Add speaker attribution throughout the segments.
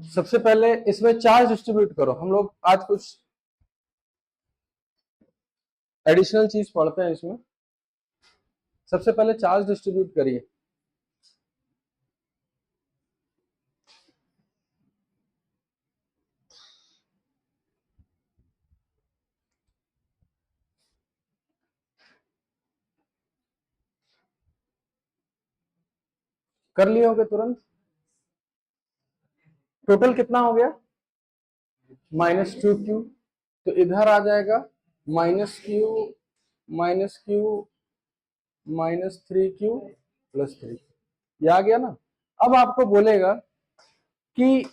Speaker 1: सबसे पहले इसमें चार्ज डिस्ट्रीब्यूट करो। हम लोग आज कुछ एडिशनल चीज पढ़ते हैं इसमें। सबसे पहले चार्ज डिस्ट्रीब्यूट करिए। कर लिए होगे तुरंत। टोटल कितना हो गया? -2q। तो इधर आ जाएगा -q -3q +3। ये आ गया ना। अब आपको बोलेगा कि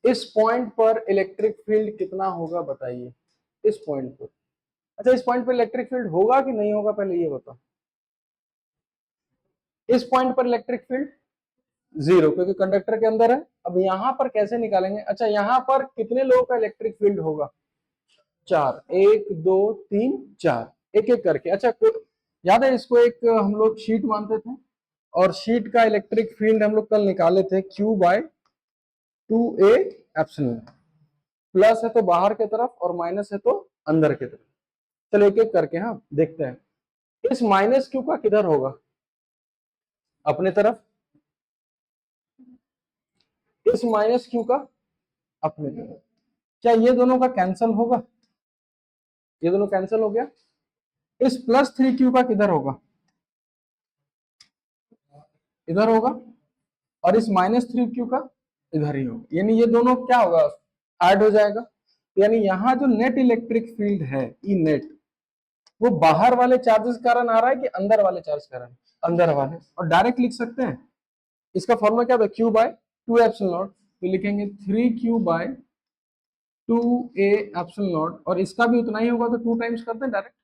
Speaker 1: इस पॉइंट पर इलेक्ट्रिक फील्ड कितना होगा, बताइए। इस पॉइंट पर, अच्छा इस पॉइंट पर इलेक्ट्रिक फील्ड होगा कि नहीं होगा, पहले ये बताओ। इस पॉइंट पर इलेक्ट्रिक फील्ड 0, क्योंकि कंडक्टर के अंदर है। अब यहां पर कैसे निकालेंगे? अच्छा यहां पर कितने लोगों का इलेक्ट्रिक फील्ड होगा? 4, 1 2 3 4, एक एक करके। अच्छा याद है इसको एक हम लोग शीट मानते थे, और शीट का इलेक्ट्रिक फील्ड हम लोग कल निकाले थे Q/2A एप्सिलॉन। प्लस है तो बाहर की तरफ और माइनस है तो अंदर की तरफ। चलो एक एक करके हाँ देखते हैं। इस -q का किधर होगा? अपने तरफ। इस -q का अपने तरफ। क्या ये दोनों का कैंसल होगा? ये दोनों कैंसल हो गया। इस +3q का किधर होगा? इधर होगा। और इस -3q का इधर ही होगा। यानी ये दोनों क्या होगा? ऐड हो जाएगा। यानी यहाँ जो नेट इलेक्ट्रिक फील्ड है ई नेट, वो बाहर वाले चार्जेस के कारण आ रहा है कि अंदर वाले चार्ज के कारण? अंदर वाले। और डायरेक्ट लिख सकते हैं। इसका फॉर्मूला क्या था? Q/2 epsilon not. तो लिखेंगे 3Q/2A एप्सिलॉन नॉट। और इसका भी उतना ही होगा तो 2 टाइम्स करते हैं डायरेक्ट।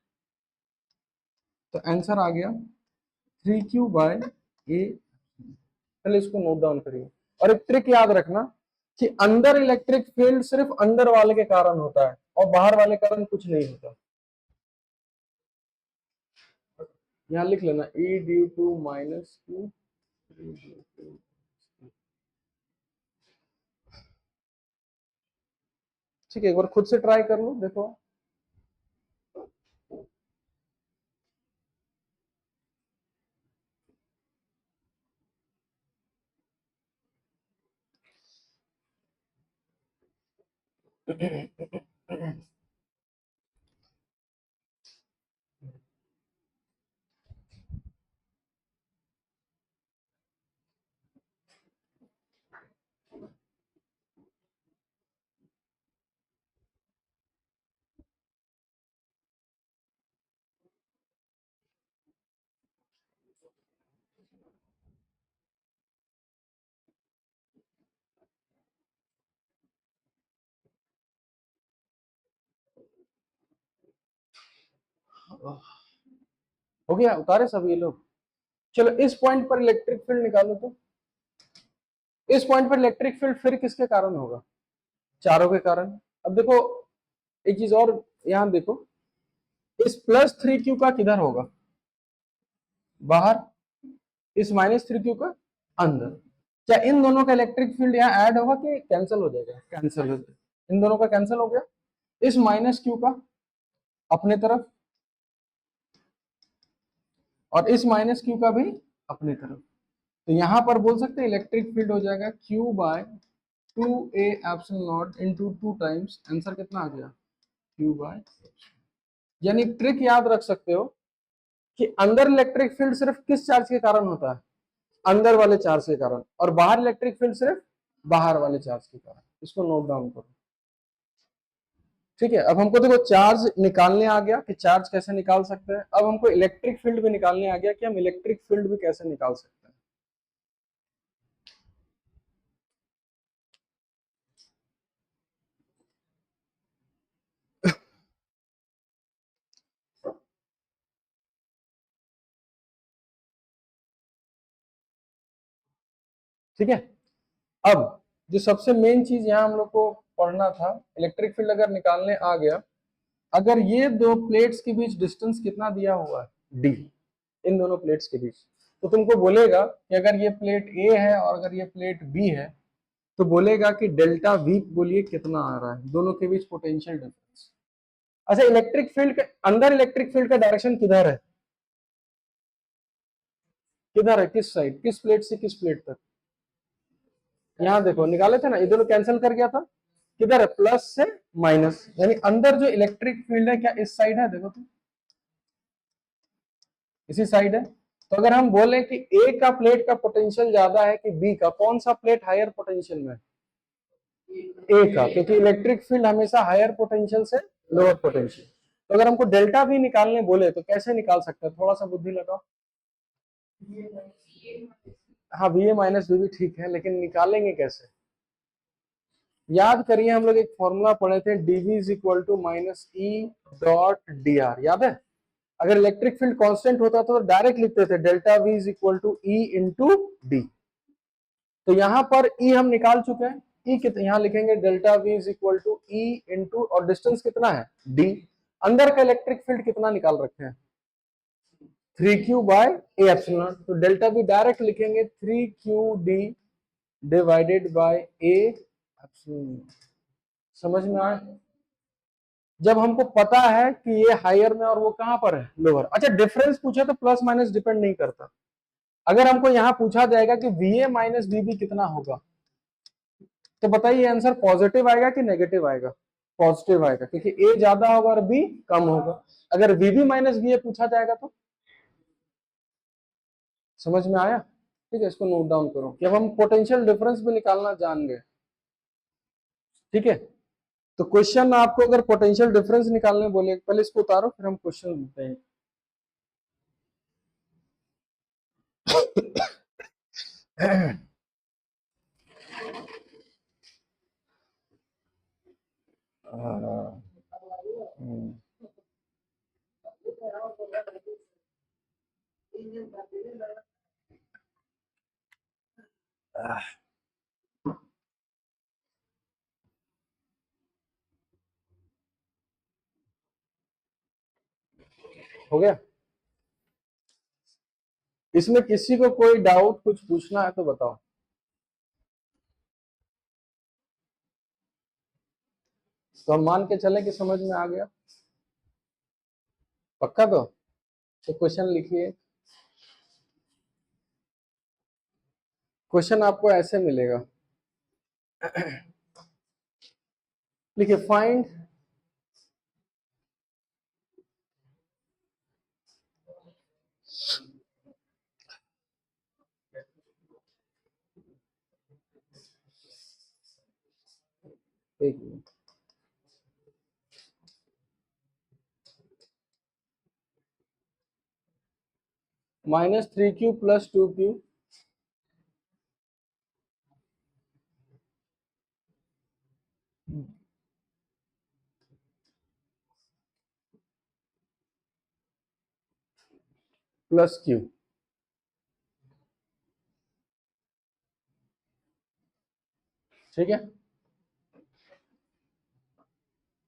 Speaker 1: तो आंसर आ गया 3Q/A। पहले इसको नोट डाउन करिए। और एक ट्रिक याद रखना कि अंदर इलेक्ट्रिक फील्ड सिर्फ अंदर वाले के कारण होता है और बाहर वाले कारण कुछ नहीं होता। यहां लिख लेना E/2 -Q। ठीक है, एक बार खुद से ट्राई कर लो, देखो। हो गया, उतारे सब ये लोग। चलो इस पॉइंट पर इलेक्ट्रिक फील्ड निकालो। तो इस पॉइंट पर इलेक्ट्रिक फील्ड फिर किसके कारण होगा? चारों के कारण। अब देखो एक चीज और यहां देखो, इस +3q का किधर होगा? बाहर। इस -3q का अंदर। क्या इन दोनों का इलेक्ट्रिक फील्ड यहाँ ऐड होगा कि कैंसिल हो जाएगा? कैंसिल हो जाएगा। इन दोनों का कैंसिल हो गया। इस -q का अपने तरफ और इस -q का भी अपने तरफ। तो यहां पर बोल सकते हैं इलेक्ट्रिक फील्ड हो जाएगा Q/2A epsilon nought into 2 times. Answer कितना आ गया? Q/। यानी ट्रिक याद रख सकते हो कि अंदर इलेक्ट्रिक फील्ड सिर्फ किस चार्ज के कारण होता है? अंदर वाले चार्ज के कारण। और बाहर इलेक्ट्रिक फील्ड सिर्फ बाहर वाले चार्ज के कारण। इसको नोट डाउन करो। ठीक है, अब हमको देखो चार्ज निकालने आ गया कि चार्ज कैसे निकाल सकते हैं। अब हमको इलेक्ट्रिक फील्ड भी निकालने आ गया कि हम इलेक्ट्रिक फील्ड भी कैसे निकाल सकते हैं। ठीक है, अब जो सबसे मेन चीज यहाँ हम लोग को पढ़ना था, इलेक्ट्रिक फील्ड अगर निकालने आ गया, अगर ये दो प्लेट्स के बीच डिस्टेंस कितना दिया हुआ है? d। इन दोनों प्लेट्स के बीच। तो तुमको बोलेगा कि अगर ये प्लेट A है और अगर ये प्लेट B है, तो बोलेगा कि डेल्टा वी बोलिए कितना आ रहा है दोनों के बीच पोटेंशियल डिफरेंस। अच्छा, इलेक्ट्रिक फील्ड के अंदर इलेक्ट्रिक फील्ड का डायरेक्शन किधर है, किधर है, किस साइड, किस प्लेट से किस प्लेट तक? यहाँ देखो निकाले थे ना, ये दोनों कैंसिल कर गया था, किधर है, प्लस से माइनस, यानी अंदर जो इलेक्ट्रिक फील्ड है क्या इस साइड है, देखो तो इसी साइड है। तो अगर हम बोले कि ए का प्लेट का पोटेंशियल ज्यादा है कि बी का, कौन सा प्लेट हायर पोटेंशियल में? ए का, क्योंकि इलेक्ट्रिक फील्ड हमेशा हायर पोटेंशियल से लोअर पोटेंशियल। तो अगर हमको डेल्टा भी निकालने बोले तो कैसे निकाल सकते हैं, थोड़ा सा बुद्धि लगाओ। हाँ, V A minus V B ठीक है, लेकिन निकालेंगे कैसे? याद करिए, हम लोग एक फॉर्मूला पढ़े थे, dv is equal to minus E dot D R, याद है? अगर इलेक्ट्रिक फील्ड कांस्टेंट होता तो डायरेक्ट लिखते थे delta V is equal to E into D. तो यहाँ पर ई हम निकाल चुके हैं, ई कितना यहाँ लिखेंगे, delta V is equal to E into, और डिस्टेंस कितना है डी, अंदर का इलेक्ट्रिक फील्ड कितना निकाल रखे हैं 3q बाय ए एप्सिलॉन, तो डेल्टा वी डायरेक्ट लिखेंगे 3q d divided by A epsilon. समझ में आया? जब हमको पता है कि ये हायर में और वो कहां पर है लोअर। अच्छा, डिफरेंस पूछे तो प्लस माइनस डिपेंड नहीं करता। अगर हमको यहाँ पूछा जाएगा कि वी ए माइनस वी कितना होगा, तो बताइए आंसर पॉजिटिव आएगा कि नेगेटिव आएगा? पॉजिटिव आएगा, क्योंकि ए ज्यादा होगा और बी कम होगा। अगर वी माइनस वी पूछा जाएगा तो, समझ में आया? ठीक है, इसको नोट डाउन करो कि अब हम पोटेंशियल डिफरेंस भी निकालना जान गए। ठीक है, तो क्वेश्चन आपको अगर पोटेंशियल डिफरेंस निकालने बोले, पहले इसको उतारो फिर हम क्वेश्चन देते हैं। हो गया? इसमें किसी को कोई डाउट कुछ पूछना है तो बताओ। तो हम मान के चले कि समझ में आ गया, पक्का? तो क्वेश्चन लिखिए। क्वेश्चन आपको ऐसे मिलेगा, लिखिए फाइंड एक मिनट, -3q + 2q + q, ठीक है?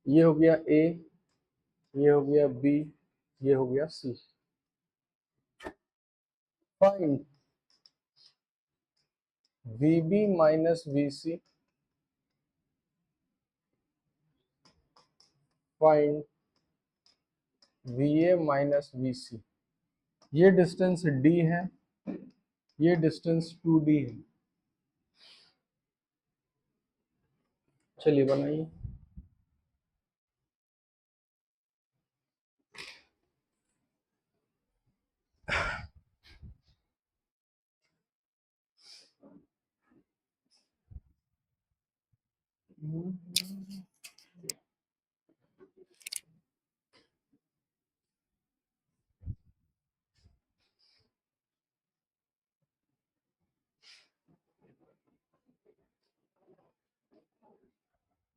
Speaker 1: ये हो गया ए, ये हो गया बी, ये हो गया C. Find VB minus VC, find VA minus VC. ये डिस्टेंस डी है, ये डिस्टेंस 2d है। चलिए बनाइए।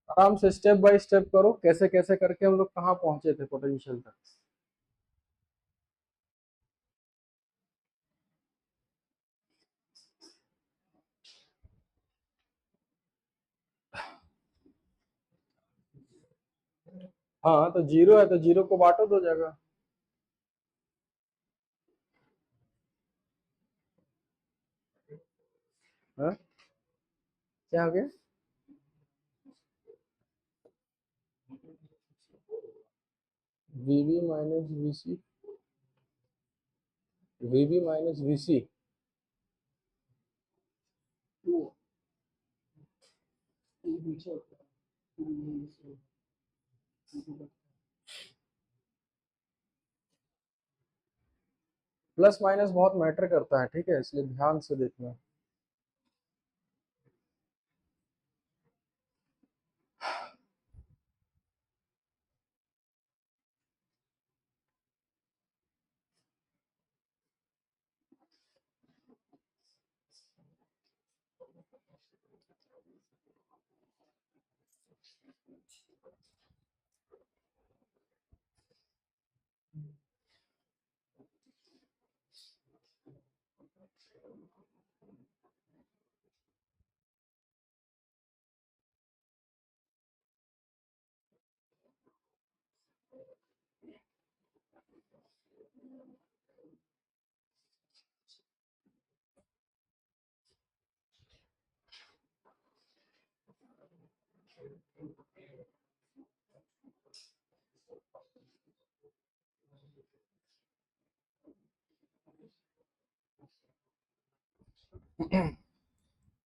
Speaker 1: आराम से स्टेप बाय स्टेप करो, कैसे कैसे करके हम लोग कहाँ पहुंचे थे पोटेंशियल तक। हाँ, तो जीरो है तो जीरो को बांटो दो जगह। हाँ? क्या हो गया? VB minus VC, VB minus VC, plus minus बहुत मैटर करता है, ठीक है, इसलिए ध्यान से देखना।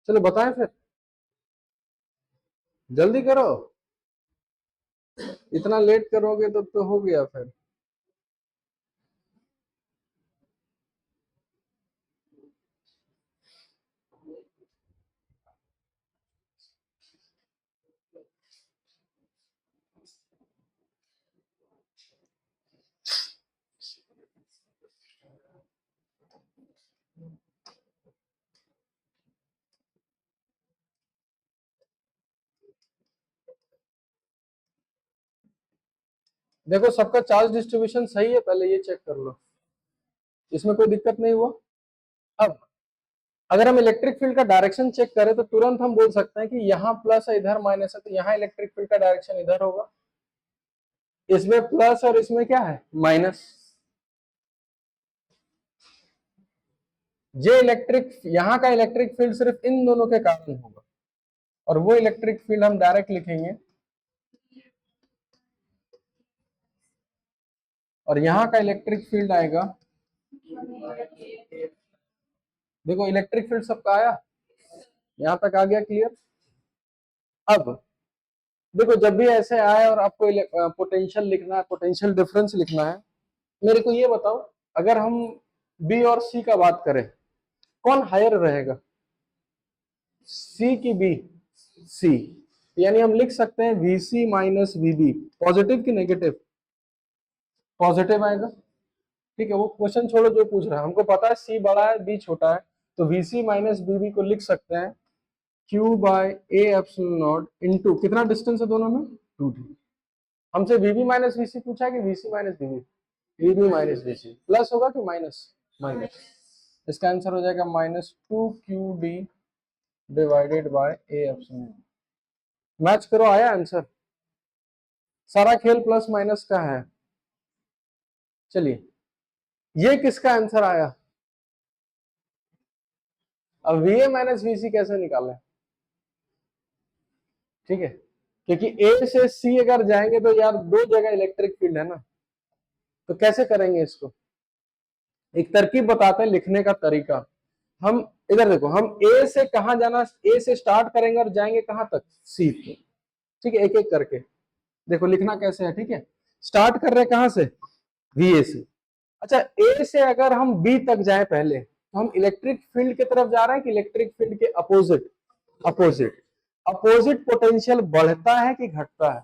Speaker 1: चलो बताएं फिर, जल्दी करो, इतना लेट करोगे तो हो गया फिर। देखो सबका चार्ज डिस्ट्रीब्यूशन सही है, पहले ये चेक कर लो, इसमें कोई दिक्कत नहीं हुआ। अब अगर हम इलेक्ट्रिक फील्ड का डायरेक्शन चेक करें तो तुरंत हम बोल सकते हैं कि यहाँ प्लस है इधर माइनस है, तो यहाँ इलेक्ट्रिक फील्ड का डायरेक्शन इधर होगा, इसमें प्लस और इसमें क्या है माइनस। ये इलेक्ट्रिक, यहाँ का इलेक्ट्रिक फील्ड सिर्फ इन दोनों के कारण होगा, और वो इलेक्ट्रिक फील्ड हम डायरेक्ट लिखेंगे, और यहाँ का इलेक्ट्रिक फील्ड आएगा, देखो इलेक्ट्रिक फील्ड सबका आया, यहाँ तक आ गया, क्लियर। अब देखो जब भी ऐसे आए और आपको पोटेंशियल लिखना है, पोटेंशियल डिफरेंस लिखना है, मेरे को ये बताओ, अगर हम बी और सी का बात करें, कौन हायर रहेगा, सी की बी? सी, यानी हम लिख सकते हैं VC माइनस VB, पॉजिटिव की नेगेटिव? पॉजिटिव आएगा, ठीक है। वो क्वेश्चन छोड़ो जो पूछ रहा है, हमको पता है सी बड़ा है बी छोटा है, तो VC माइनस VB को लिख सकते हैं Q by A epsilon not into, कितना डिस्टेंस है दोनों में, 2D। हमसे VB माइनस VC पूछा है कि VC minus VB? VB minus VC, plus होगा कि माइनस? माइनस। इसका आंसर हो जाएगा -2QD divided by A epsilon. Match करो, आया आंसर। सारा खेल प्लस माइनस का है। चलिए ये किसका आंसर आया? अब VA माइनस VC कैसे निकालें, ठीक है, क्योंकि A से C अगर जाएंगे तो यार दो जगह इलेक्ट्रिक फील्ड है ना, तो कैसे करेंगे इसको? एक तरकीब बताते हैं लिखने का तरीका। हम इधर देखो, हम A से कहा जाना, A से स्टार्ट करेंगे और जाएंगे कहां तक, C पे, ठीक है, एक एक करके देखो लिखना कैसे है, ठीक है। स्टार्ट कर रहे कहां से, VA से। अच्छा A से अगर हम B तक जाए पहले, तो हम इलेक्ट्रिक फील्ड की तरफ जा रहे हैं कि इलेक्ट्रिक फील्ड के अपोजिट? अपोजिट। अपोजिट पोटेंशियल बढ़ता है कि घटता है?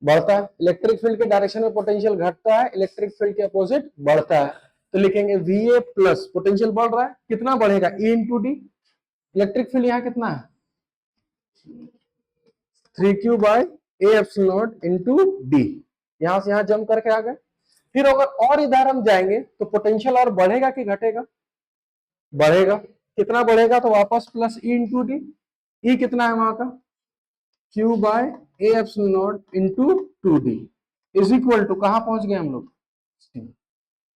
Speaker 1: बढ़ता है। इलेक्ट्रिक फील्ड के डायरेक्शन में पोटेंशियल घटता है, इलेक्ट्रिक फील्ड के अपोजिट बढ़ता है, तो लिखेंगे VA प्लस, पोटेंशियल बढ़ रहा है, कितना बढ़ेगा, E into D. Electric field यहाँ कितना है, 3Q by A epsilon nought into D. यहां से यहां जंप करके आ गए। फिर अगर और इधर हम जाएंगे तो पोटेंशियल और बढ़ेगा कि घटेगा, बढ़ेगा। कितना बढ़ेगा, तो वापस plus E into D. E कितना है वहां का, Q by A epsilon nought into 2D is equal to, कहां पहुंच गए हम लोग,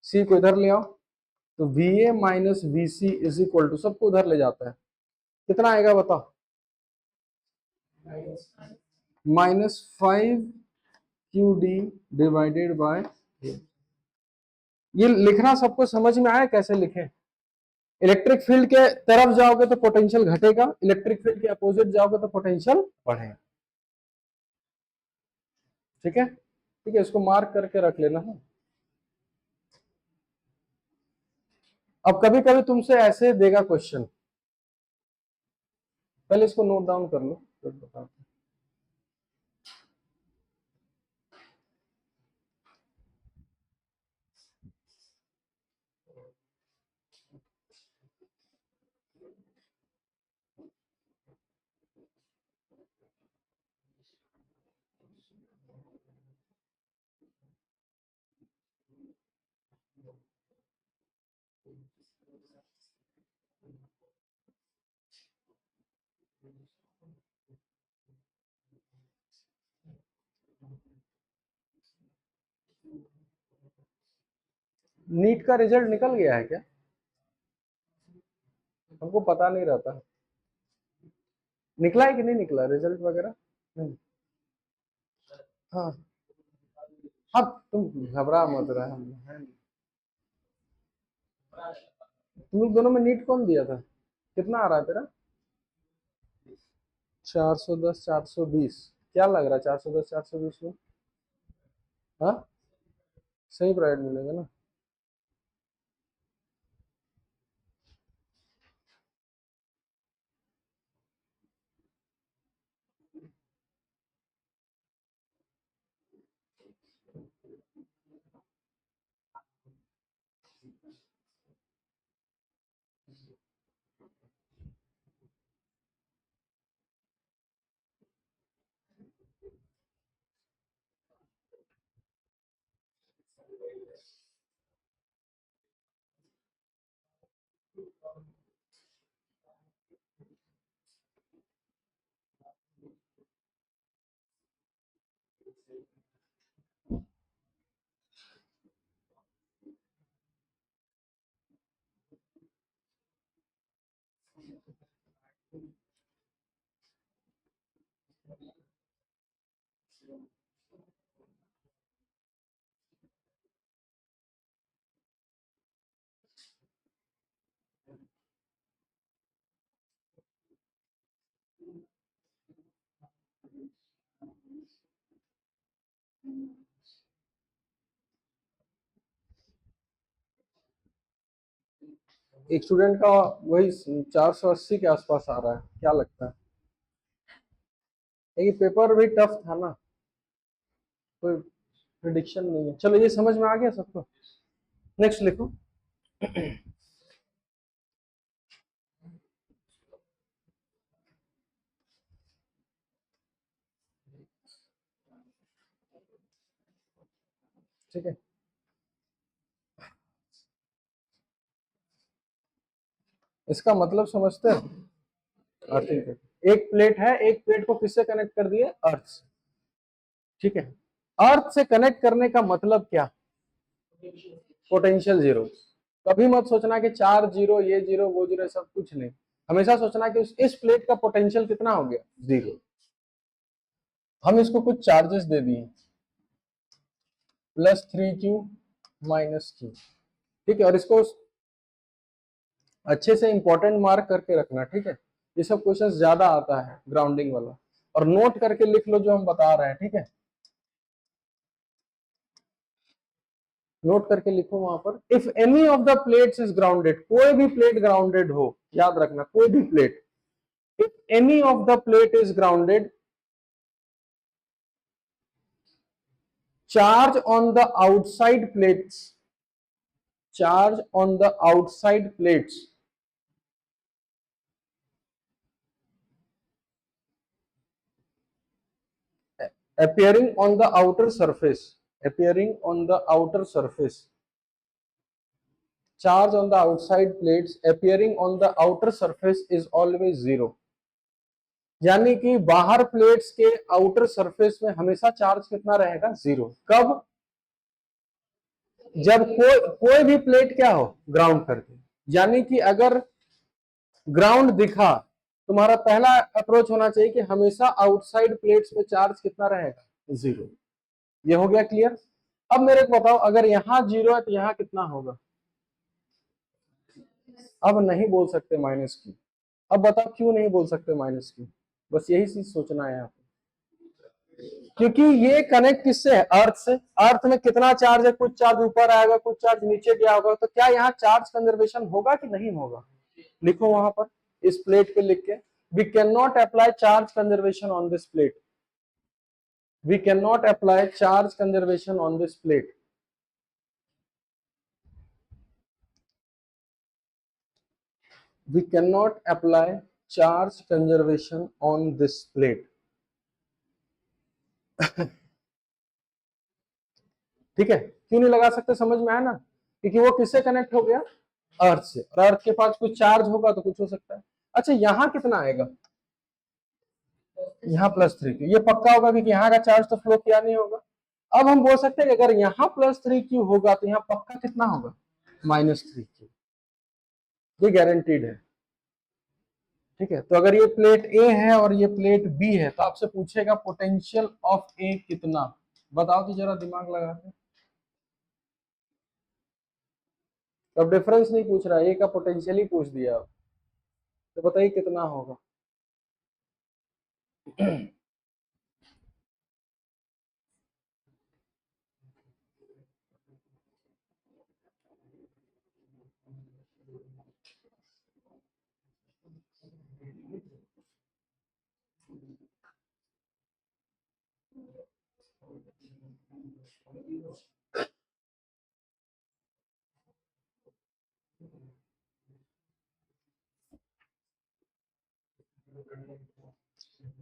Speaker 1: सी को इधर ले आओ, तो VA minus VC is equal to, सबको उधर ले जाता है, कितना आएगा बताओ? -5 QD डिवाइडेड बाय, ये लिखना सबको समझ में आया कैसे लिखें? इलेक्ट्रिक फील्ड के तरफ जाओगे तो पोटेंशियल घटेगा, इलेक्ट्रिक फील्ड के अपोजिट जाओगे तो पोटेंशियल बढ़ेगा। ठीक है, ठीक है, इसको मार्क करके रख लेना है। अब कभी कभी तुमसे ऐसे देगा क्वेश्चन, पहले इसको नोट डाउन कर लो फिर बताते हैं। नीट का रिजल्ट निकल गया है क्या? हमको पता नहीं रहता, निकला है कि नहीं निकला रिजल्ट वगैरह? नहीं। हाँ हाँ, तुम घबरा मत रहा है। तुम लोग दोनों में नीट कौन दिया था? कितना आ रहा है तेरा? 410 420, क्या लग रहा है 410 420 में? हाँ, सही प्राइवेट मिलेगा ना? एक स्टूडेंट का वही 480 के आसपास आ रहा है, क्या लगता है? ये पेपर भी टफ था ना, कोई प्रिडिक्शन नहीं है। चलो ये समझ में आ गया सबको, नेक्स्ट लिखो। ठीक है, इसका मतलब समझते हैं? अर्थिंग पे एक प्लेट है, एक प्लेट को किससे कनेक्ट कर दिए? अर्थ से। ठीक है, अर्थ से कनेक्ट करने का मतलब क्या? Potential zero. कभी मत सोचना कि चार जीरो, ये जीरो वो जीरो, सब कुछ नहीं। हमेशा सोचना कि इस प्लेट का पोटेंशियल कितना हो गया? जीरो। हम इसको कुछ चार्जेस दे दिए, +3Q -Q। ठीक है, और इसको अच्छे से इंपॉर्टेंट मार्क करके रखना। ठीक है, ये सब क्वेश्चन ज्यादा आता है ग्राउंडिंग वाला, और नोट करके लिख लो जो हम बता रहे हैं। ठीक है, नोट करके लिखो वहां पर, if any of the plates is grounded, कोई भी प्लेट ग्राउंडेड हो, याद रखना कोई भी plate, if any of the plate is grounded, charge on the outside plates, charge on the outside plates appearing on the outer surface, appearing on the outer surface, charge on the outside plates appearing on the outer surface is always zero। यानी कि बाहर plates के outer surface में हमेशा charge कितना रहेगा? Zero. कब? जब कोई भी प्लेट क्या हो? ग्राउंड करके। यानी कि अगर ग्राउंड दिखा तुम्हारा पहला अप्रोच होना चाहिए कि हमेशा आउटसाइड प्लेट्स में चार्ज कितना रहेगा, 0। ये हो गया क्लियर। अब मेरे को बताओ, अगर यहाँ 0 है तो यहाँ कितना होगा? अब नहीं बोल सकते माइनस क्यू। अब बताओ क्यों नहीं बोल सकते माइनस क्यू? बस यही चीज सोचना है यहाँ पे। क्योंकि ये कनेक्ट किससे है? अर्थ से। अर्थ में कितना चार्ज है? कुछ चार्ज ऊपर आएगा, कुछ चार्ज नीचे गया होगा। तो क्या यहाँ चार्ज कंजर्वेशन होगा कि नहीं होगा? लिखो वहां पर, इस प्लेट पे लिख के, we cannot apply charge conservation on this plate. We cannot apply charge conservation on this plate. We cannot apply charge conservation on this plate. ठीक है, क्यों नहीं लगा सकते? समझ में आया ना? क्योंकि वो किससे कनेक्ट हो गया? अर्थ से। और अर्थ के पास कुछ चार्ज होगा तो कुछ हो सकता है। अच्छा, यहाँ कितना आएगा? यहाँ +3 क्यू। ये पक्का होगा क्योंकि यहाँ का चार्ज तो फ्लो किया नहीं होगा। अब हम बोल सकते हैं कि अगर यहाँ +3 क्यू होगा तो यहाँ पक्का कितना होगा? -3 क्यू। ये गारंटीड है। ठीक है, तो अगर ये प्लेट ए है और ये प्लेट बी है तो आपसे पूछेगा पोटेंशियल ऑफ ए कितना? बताओ तो जरा दिमाग लगा के। अब डिफरेंस नहीं पूछ रहा है, ए का पोटेंशियल ही पूछ दिया। तो बताइए कितना होगा?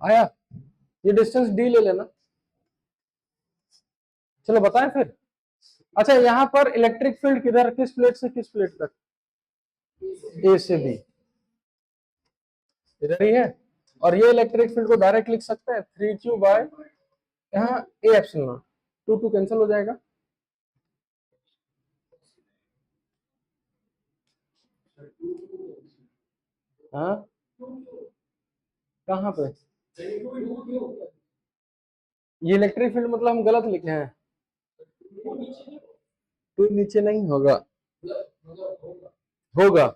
Speaker 1: आया? ये डिस्टेंस डी ले लेना। चलो बताएं फिर। अच्छा, यहाँ पर इलेक्ट्रिक फील्ड किधर, किस प्लेट से किस प्लेट तक? ए से बी, इधर ही है। और ये इलेक्ट्रिक फील्ड को डायरेक्ट लिख सकते हैं 3q बाय यहाँ ए एप्सिलॉन। 2 कैंसिल हो जाएगा। हाँ, कहाँ पे? ये इलेक्ट्रिक फील्ड मतलब हम गलत लिखे हैं। 2 नीचे नहीं होगा, होगा।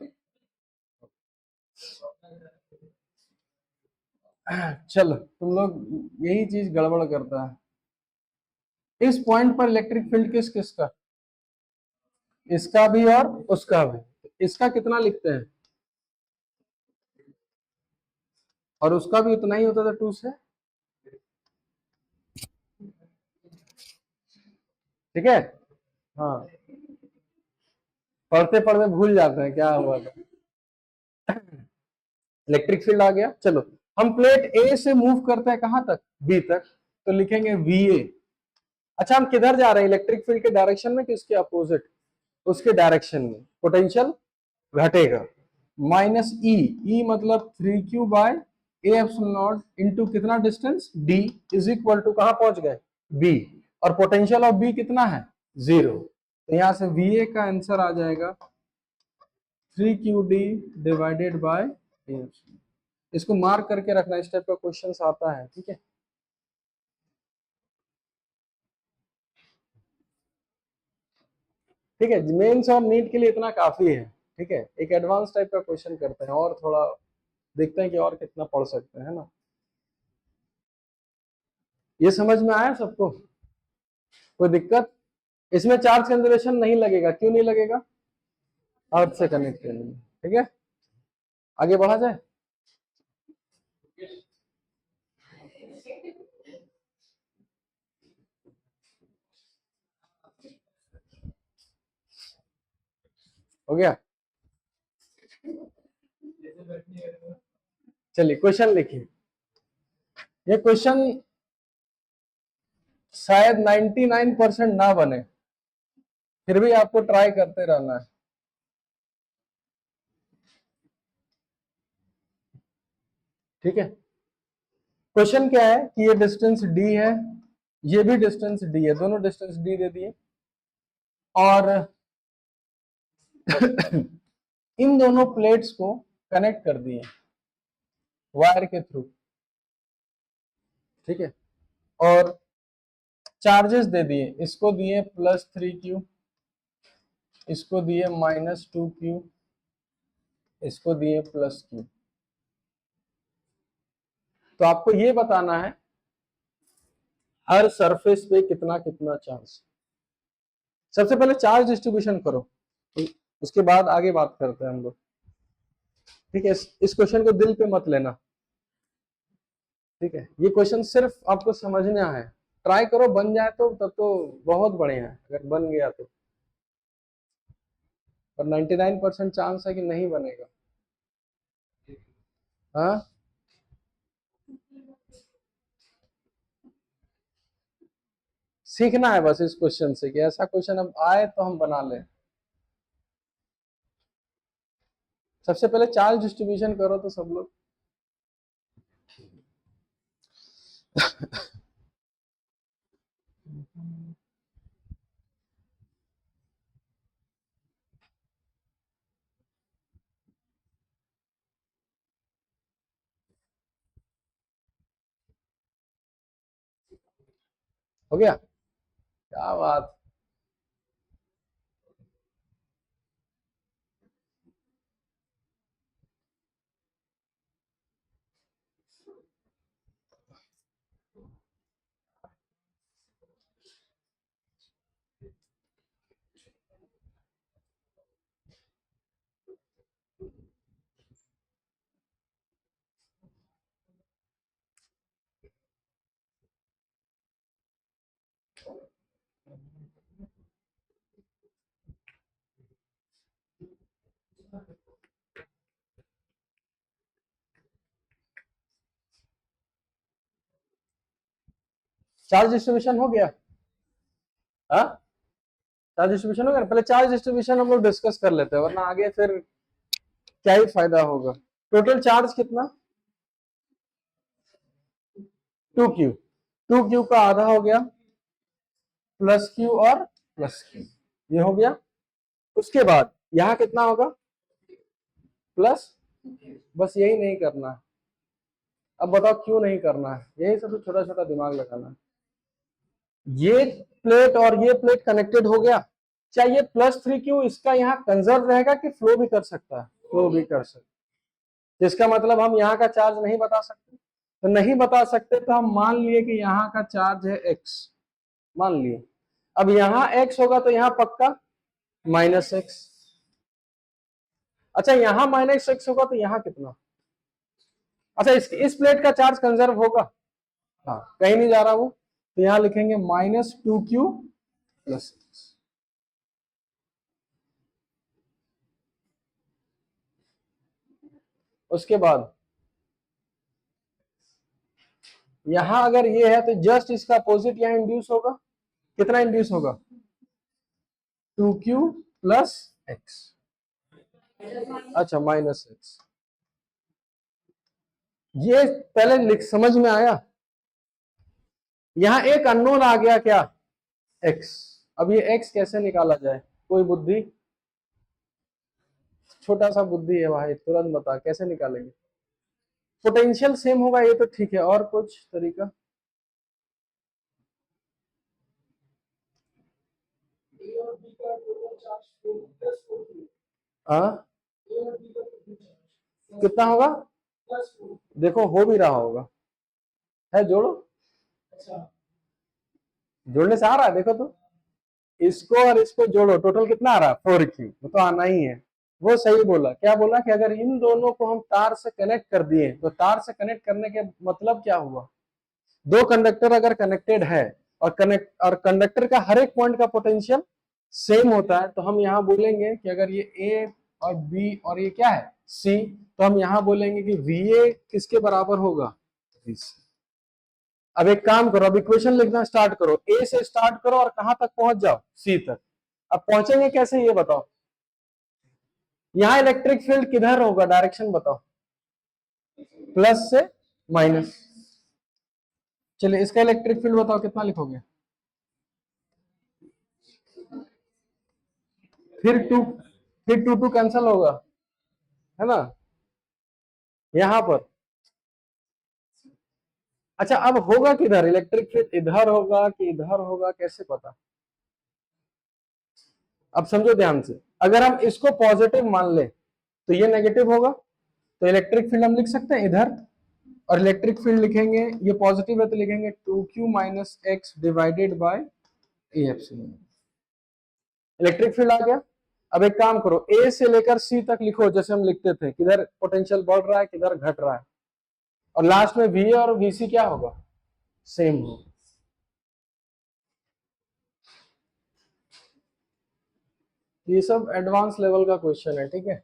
Speaker 1: चलो, तुम लोग यही चीज गड़बड़ करता है। इस पॉइंट पर इलेक्ट्रिक फील्ड किस किस का? इसका भी और उसका भी। इसका कितना लिखते हैं? और उसका भी उतना ही होता था 2 से। ठीक है, हाँ। पढ़ते पढ़ते भूल जाते हैं क्या हुआ था। इलेक्ट्रिक फील्ड आ गया। चलो, हम प्लेट ए से मूव करते हैं कहां तक? बी तक। तो लिखेंगे वी ए। अच्छा, हम किधर जा रहे हैं? इलेक्ट्रिक फील्ड के डायरेक्शन में कि उसके अपोजिट? उसके डायरेक्शन में। पोटेंशियल घटेगा। -E। ई मतलब 3q by A epsilon not into कितना distance? D, is equal to कहां पहुंच गए? बी। और पोटेंशियल ऑफ बी कितना है? 0। तो यहां से वी ए का आंसर आ जाएगा 3q d divided by A epsilon. इसको मार्क करके रखना, इस टाइप का क्वेश्चन आता है। ठीक है, ठीक है। मेंस और नीट के लिए इतना काफी है। ठीक है, एक एडवांस टाइप का क्वेश्चन करते हैं और थोड़ा देखते हैं कि और कितना पढ़ सकते हैं ना। ये समझ में आया सबको? कोई दिक्कत? इसमें चार्ज कंजर्वेशन नहीं लगेगा। क्यों नहीं लगेगा? अर्थ से कनेक्ट करेंगे। ठीक है, आगे बढ़ा जाए। हो गया? चलिए क्वेश्चन लिखिए। ये क्वेश्चन शायद 99% ना बने, फिर भी आपको ट्राई करते रहना है। ठीक है, क्वेश्चन क्या है कि ये डिस्टेंस डी है, ये भी डिस्टेंस डी है, दोनों डिस्टेंस डी दे दिए। और इन दोनों प्लेट्स को कनेक्ट कर दिए। वायर के थ्रू, ठीक है। और चार्जेस दे दिए, इसको दिए +3Q, इसको दिए -2Q, इसको दिए +Q। तो आपको ये बताना है हर सरफेस पे कितना कितना चार्ज। सबसे पहले चार्ज डिस्ट्रीब्यूशन करो, उसके बाद आगे बात करते हैं हम लोग, ठीक है। इस क्वेश्चन को दिल पे मत लेना, ठीक है। ये क्वेश्चन सिर्फ आपको समझना है, ट्राई करो, बन जाए तो तब तो बहुत बढ़िया है, अगर बन गया तो। और 99% चांस है कि नहीं बनेगा। हाँ, सीखना है बस इस क्वेश्चन से कि ऐसा क्वेश्चन अब आए तो हम बना लें। सबसे पहले चार्ज डिस्ट्रीब्यूशन करो तो सब लोग। हो गया, क्या बात। चार्ज डिस्ट्रीब्यूशन हो गया। हाँ, चार्ज डिस्ट्रीब्यूशन हो गया। पहले चार्ज डिस्ट्रीब्यूशन हम लोग डिस्कस कर लेते हैं, वरना आगे फिर क्या ही फायदा होगा। टोटल चार्ज कितना, 2Q। 2Q का आधा हो गया +Q और +Q, ये हो गया। उसके बाद यहां कितना होगा, प्लस। बस यही नहीं करना है। अब बताओ क्यों नहीं करना है, यही सब छोटा छोटा दिमाग लगाना है। ये प्लेट और ये प्लेट कनेक्टेड हो गया, चाहिए +3Q, इसका यहाँ कंजर्व रहेगा कि फ्लो भी कर सकता है, फ्लो भी कर सकता है। जिसका मतलब हम यहाँ का चार्ज नहीं बता सकते, तो नहीं बता सकते तो हम मान लिए कि यहाँ का चार्ज है x, मान लिए। अब यहाँ x होगा तो यहाँ पक्का -x। अच्छा, यहाँ -x होगा तो यहाँ कितना। अच्छा, इस प्लेट का चार्ज कंजर्व होगा, हाँ, कहीं नहीं जा रहा वो, तो यहाँ लिखेंगे -2Q +x। उसके बाद यहां अगर ये है तो जस्ट इसका अपोजिट यहां इंड्यूस होगा, कितना इंड्यूस होगा, 2Q + x। अच्छा, -x। ये पहले समझ में आया। यहां एक अननोन आ गया, क्या, x। अब ये x कैसे निकाला जाए, कोई बुद्धि, छोटा सा बुद्धि है भाई, तुरंत बता कैसे निकालेंगे। पोटेंशियल सेम होगा ये तो ठीक है, और कुछ तरीका। हाँ, कितना होगा, देखो हो भी रहा होगा, है, जोड़ो, जोड़ने से आ रहा है, देखो तो, इसको और इसको जोड़ो, टोटल कितना आ रहा है, 4Q, वो तो आना ही है। वो सही बोला, क्या बोला कि अगर इन दोनों को हम तार से कनेक्ट कर दिए, तो तार से कनेक्ट करने के मतलब क्या हुआ, दो कंडक्टर अगर कनेक्टेड है और कंडक्टर का हर एक पॉइंट का पोटेंशियल सेम होता है, तो हम यहाँ बोलेंगे कि अगर ये ए और बी और ये क्या है, सी, तो हम यहाँ बोलेंगे कि VA किसके बराबर होगा, VC। अब एक काम करो, अब इक्वेशन लिखना स्टार्ट करो, ए से स्टार्ट करो और कहां तक पहुंच जाओ, सी तक। अब पहुंचेंगे कैसे ये बताओ, यहां इलेक्ट्रिक फील्ड किधर होगा, डायरेक्शन बताओ, प्लस से माइनस। चलिए इसका इलेक्ट्रिक फील्ड बताओ, कितना लिखोगे, फिर टू टू कैंसल होगा, है ना, यहां पर अच्छा अब होगा किधर इलेक्ट्रिक फील्ड, इधर होगा कि इधर होगा, कैसे पता? अब समझो ध्यान से, अगर हम इसको पॉजिटिव मान ले तो ये नेगेटिव होगा, तो इलेक्ट्रिक फील्ड हम लिख सकते हैं इधर, और इलेक्ट्रिक फील्ड लिखेंगे, ये पॉजिटिव है तो लिखेंगे 2q minus x divided by A epsilon. Electric field आ गया। अब एक काम करो, ए से लेकर सी तक लिखो जैसे हम लिखते थे, किधर पोटेंशियल बढ़ रहा है किधर घट रहा है, और लास्ट में वी और वीसी क्या होगा, सेम होगा। ये सब एडवांस लेवल का क्वेश्चन है, ठीक है।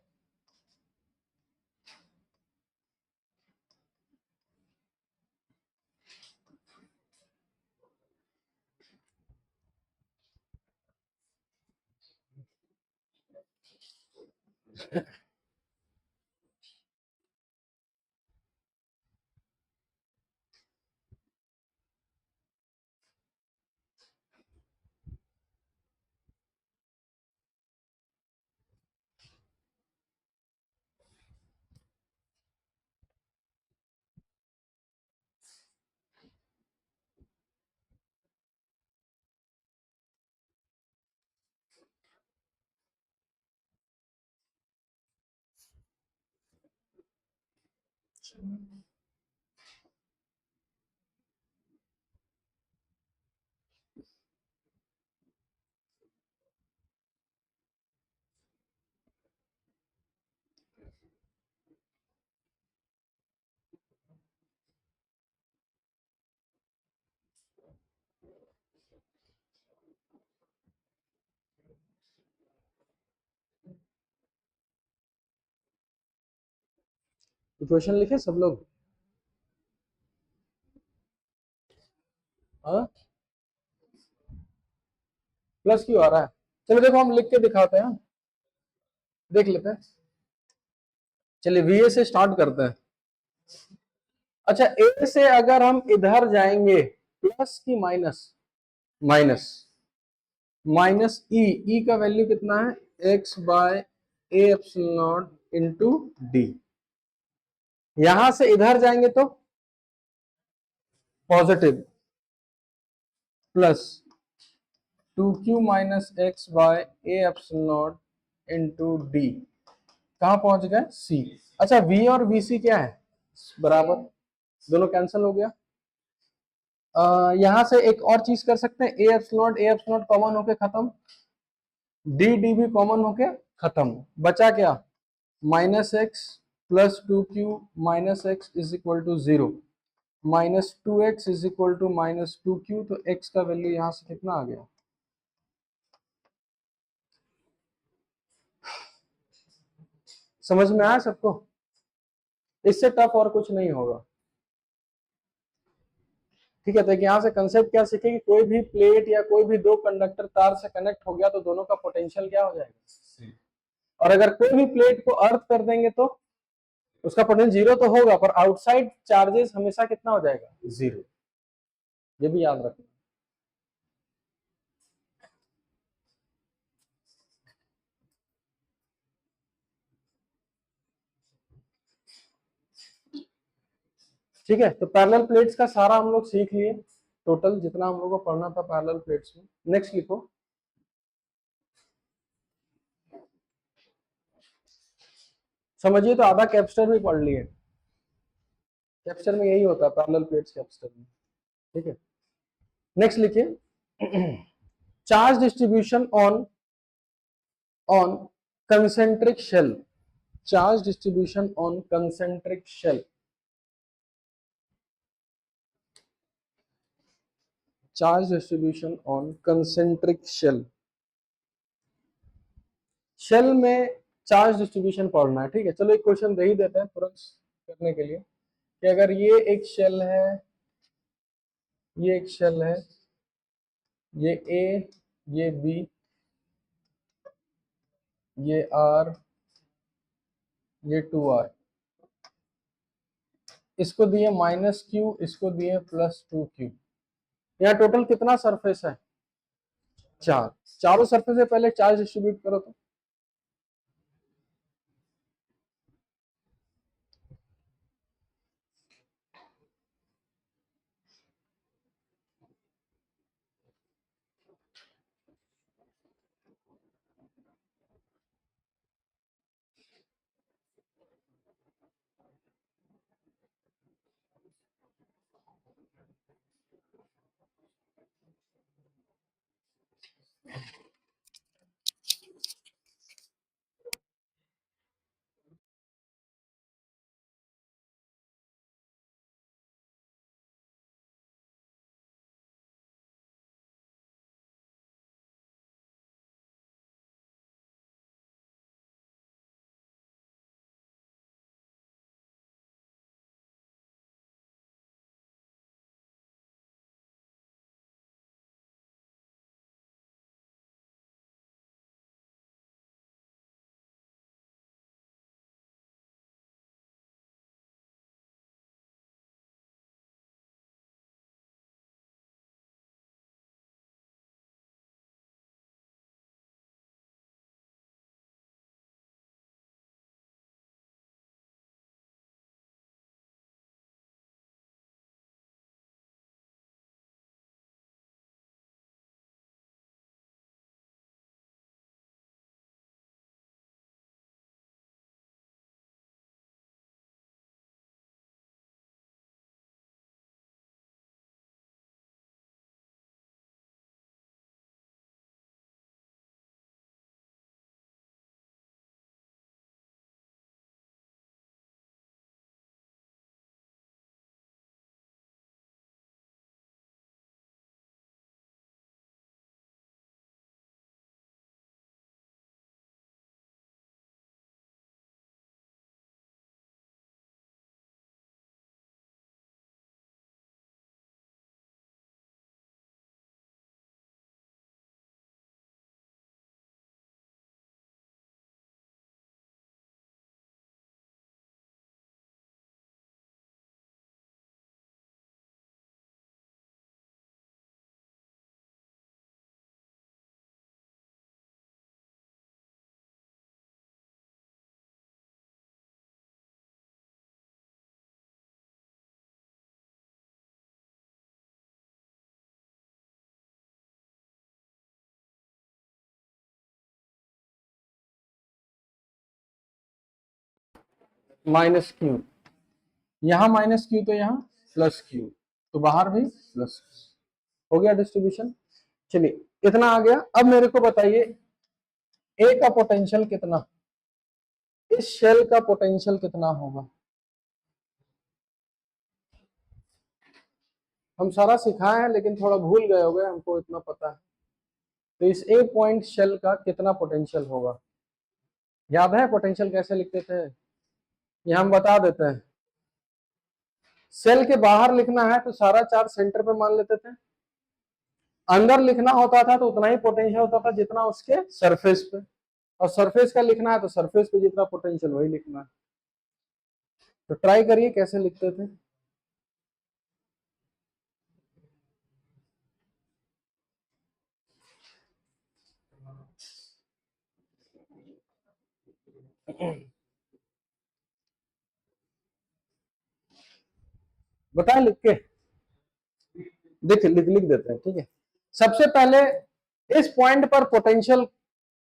Speaker 1: क्वेश्चन लिखे सब लोग, हाँ प्लस क्यों आ रहा है? चलो देखो हम लिख के दिखाते हैं, देख लेते हैं। चलिए वीए से स्टार्ट करते हैं। अच्छा ए से अगर हम इधर जाएंगे प्लस की minus, minus minus E, E का वैल्यू कितना है X by A epsilon nought into D. यहां से इधर जाएंगे तो positive plus 2q minus X by A epsilon nought into D, कहां पहुंच गए सी। अच्छा v और vc क्या है, बराबर, दोनों कैंसिल हो गया। यहां से एक और चीज कर सकते हैं, ए एप्सिलॉन नॉट कॉमन होके खत्म, डी डी भी कॉमन होके खत्म, बचा क्या minus X plus 2q minus X is equal to 0, minus 2x is equal to minus 2q, तो x का वैल्यू यहां से कितना आ गया, समझ में आया सबको? इससे टफ और कुछ नहीं होगा, ठीक है। तो यहाँ से कंसेप्ट क्या सीखे कि कोई भी प्लेट या कोई भी दो कंडक्टर तार से कनेक्ट हो गया तो दोनों का पोटेंशियल क्या हो जाएगा, और अगर कोई भी प्लेट को अर्थ कर देंगे तो उसका पोटेंशियल जीरो तो होगा, पर आउटसाइड चार्जेस हमेशा कितना हो जाएगा, जीरो, ये भी याद रखना। ठीक है, तो पैरेलल प्लेट्स का सारा हम लोग सीख लिए, टोटल जितना हम लोग को पढ़ना था पैरेलल प्लेट्स में। नेक्स्ट लिखो, समझिए तो आधा कैपेसिटर भी पढ़ लिए, कैपेसिटर में यही होता है पैरेलल प्लेट्स कैपेसिटर में, ठीक है। नेक्स्ट लिखिए, charge distribution on concentric shell, charge distribution on concentric shell, charge distribution on concentric shell, shell में चार्ज डिस्ट्रीब्यूशन पढ़ना है, ठीक है। चलो एक क्वेश्चन दे ही देते हैं तुरंत करने के लिए, कि अगर ये एक शेल है, ये एक शेल है, ये ए, ये बी, ये आर, ये 2r, इसको दिए माइनस क्यू, इसको दिए प्लस 2q, यहाँ टोटल कितना सरफेस है, चार, चारों सरफेस से पहले चार्ज डिस्ट्रीब्यूट करो तो माइनस क्यू, यहाँ माइनस क्यू तो यहाँ प्लस क्यू, तो बाहर भी प्लस। हो गया डिस्ट्रीब्यूशन। चलिए इतना आ गया। अब मेरे को बताइए ए का पोटेंशियल कितना, इस शेल का पोटेंशियल कितना होगा। हम सारा सिखाए हैं लेकिन थोड़ा भूल गए होंगे, हमको इतना पता है। तो इस ए पॉइंट शेल का कितना पोटेंशियल होगा, याद है पोटेंशियल कैसे लिखते थे, ये हम बता देते हैं। सेल के बाहर लिखना है तो सारा चार्ज सेंटर पे मान लेते थे, अंदर लिखना होता था तो उतना ही पोटेंशियल होता था जितना उसके सरफेस पे, और सरफेस का लिखना है तो सरफेस पे जितना पोटेंशियल वही लिखना है। तो ट्राई करिए कैसे लिखते थे। बताए लिख के, लिख देते हैं, ठीक है। सबसे पहले इस पॉइंट पर पोटेंशियल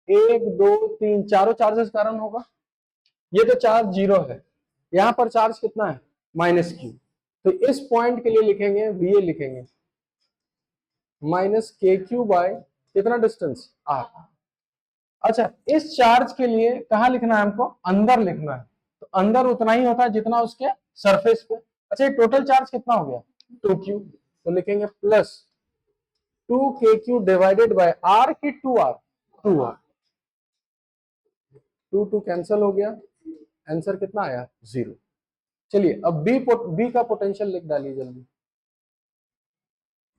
Speaker 1: 1 2 3 चारों चार्जेस कारण होगा। ये तो चार्ज जीरो है, यहां पर चार्ज कितना है माइनस क्यू, तो इस पॉइंट के लिए लिखेंगे वीए, लिखेंगे माइनस के क्यू बाय कितना डिस्टेंस आर। अच्छा इस चार्ज के लिए कहां लिखना है हमको, अंदर लिखना है, तो अंदर उतना ही होता है जितना उसके सरफेस पे। अच्छा ये टोटल चार्ज कितना हो गया 2q, तो लिखेंगे plus 2kq divided by are की 2r, 2r, 2 कैंसिल हो गया, आंसर कितना आया 0। चलिए अब बी का पोटेंशियल लिख डालिए जल्दी,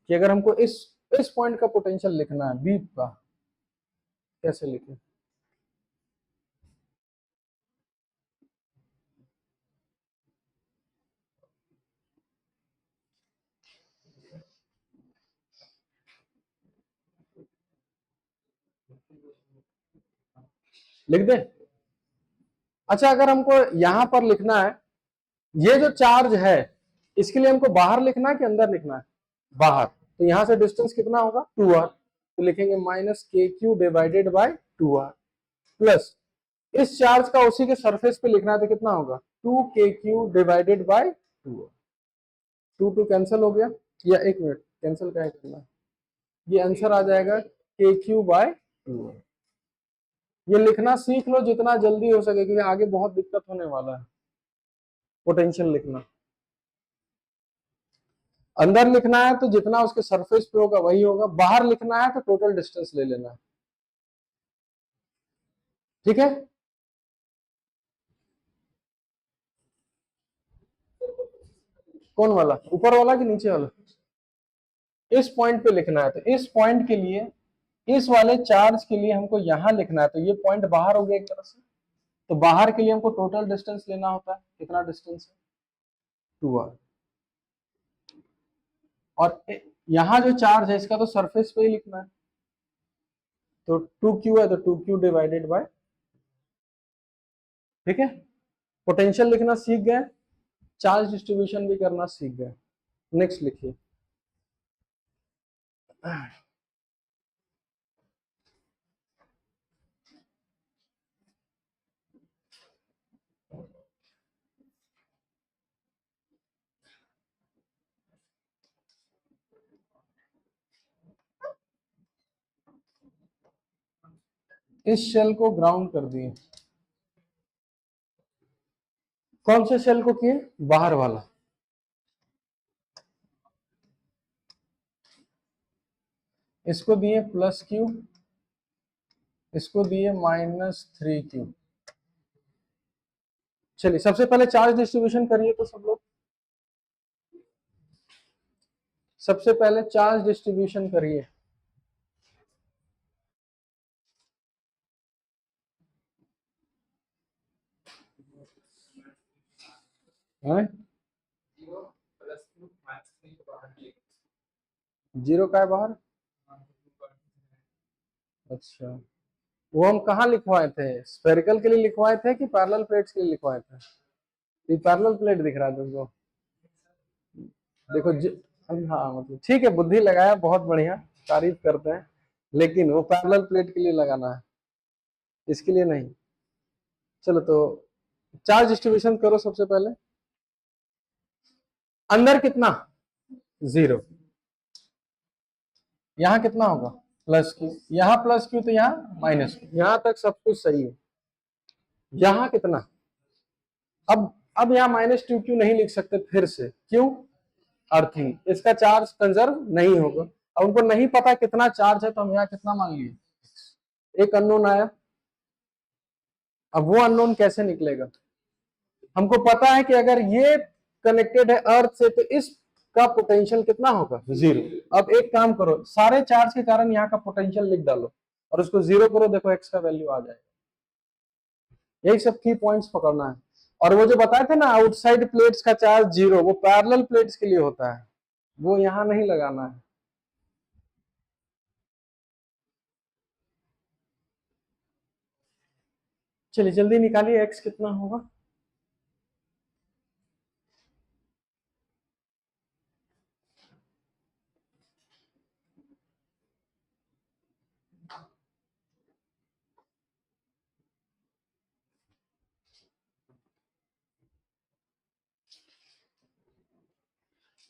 Speaker 1: कि अगर हमको इस पॉइंट का पोटेंशियल लिखना है बी का, कैसे लिखें। लिख दे। अच्छा अगर हमको यहां पर लिखना है, ये जो चार्ज है इसके लिए हमको बाहर लिखना है कि अंदर लिखना है, बाहर, तो यहां से डिस्टेंस कितना होगा 2r, तो लिखेंगे minus K Q divided by 2r, plus इस चार्ज का उसी के सरफेस पे लिखना है तो कितना होगा 2kq divided by 2r, 2 cancel हो गया, या एक मिनट कैंसिल क्या करना, ये आंसर आ जाएगा के क्यू बाय 2। ये लिखना सीख लो जितना जल्दी हो सके, क्योंकि आगे बहुत दिक्कत होने वाला है पोटेंशियल लिखना। अंदर लिखना है तो जितना उसके सरफेस पे होगा वही होगा, बाहर लिखना है तो टोटल डिस्टेंस ले लेना है। ठीक है, कौन वाला, ऊपर वाला कि नीचे वाला? इस पॉइंट पे लिखना है, तो इस पॉइंट के लिए, इस वाले चार्ज के लिए हमको यहां लिखना है, तो ये पॉइंट बाहर हो गया एक तरह से। तो बाहर के लिए हमको टोटल डिस्टेंस लेना होता है, कितना डिस्टेंस है, 2r। और यहां जो चार्ज है इसका तो सरफेस पे ही लिखना है, तो 2q है तो 2q डिवाइडेड बाय। ठीक है, पोटेंशियल लिखना सीख गए, चार्ज डिस्ट्रीब्यूशन भी करना सीख गए। नेक्स्ट लिखिए। इस शेल को ग्राउंड कर दिए। कौन से शेल को किए, बाहर वाला। इसको दिए +q, इसको दिए -3q। चलिए सबसे पहले चार्ज डिस्ट्रीब्यूशन करिए तो सब लोग, सबसे पहले चार्ज डिस्ट्रीब्यूशन करिए। हैं? 0 का है बाहर। अच्छा, वो हम कहाँ लिखवाए थे, स्फेरिकल के लिए लिखवाए थे कि पैरेलल प्लेट्स के लिए लिखवाए थे? ये पैरेलल प्लेट दिख रहा है तुमको, देखो हाँ मतलब ठीक है, बुद्धि लगाया, बहुत बढ़िया, तारीफ करते हैं, लेकिन वो पैरेलल प्लेट के लिए लगाना है, इसके लिए नहीं। चलो तो चार्ज डिस्ट्रीब्यूशन करो सबसे पहले। अंदर कितना, 0, यहाँ कितना होगा, +q, यहाँ +q तो यहाँ -q, यहाँ तक सब कुछ सही है। यहाँ कितना, अब यहाँ -2q नहीं लिख सकते फिर से, क्यों, अर्थिंग, इसका चार्ज कंजर्व नहीं होगा। अब उनको नहीं पता कितना चार्ज है, तो हम यहाँ कितना मान लिए, एक अननोन आया। अब वो अननोन कैसे निकलेगा, हमको पता है कि अगर ये कनेक्टेड है अर्थ से तो इसका पोटेंशियल कितना होगा, 0। अब एक काम करो, सारे चार्ज के कारण यहाँ का पोटेंशियल लिख डालो और उसको 0 करो, देखो x का वैल्यू आ जाएगा। यही सब की पॉइंट्स पकड़ना है। और वो जो बताए थे ना आउटसाइड प्लेट्स का चार्ज 0, वो पैरेलल प्लेट्स के लिए होता है, वो यहां नहीं लगाना है। चलिए जल्दी निकालिए, x कितना होगा।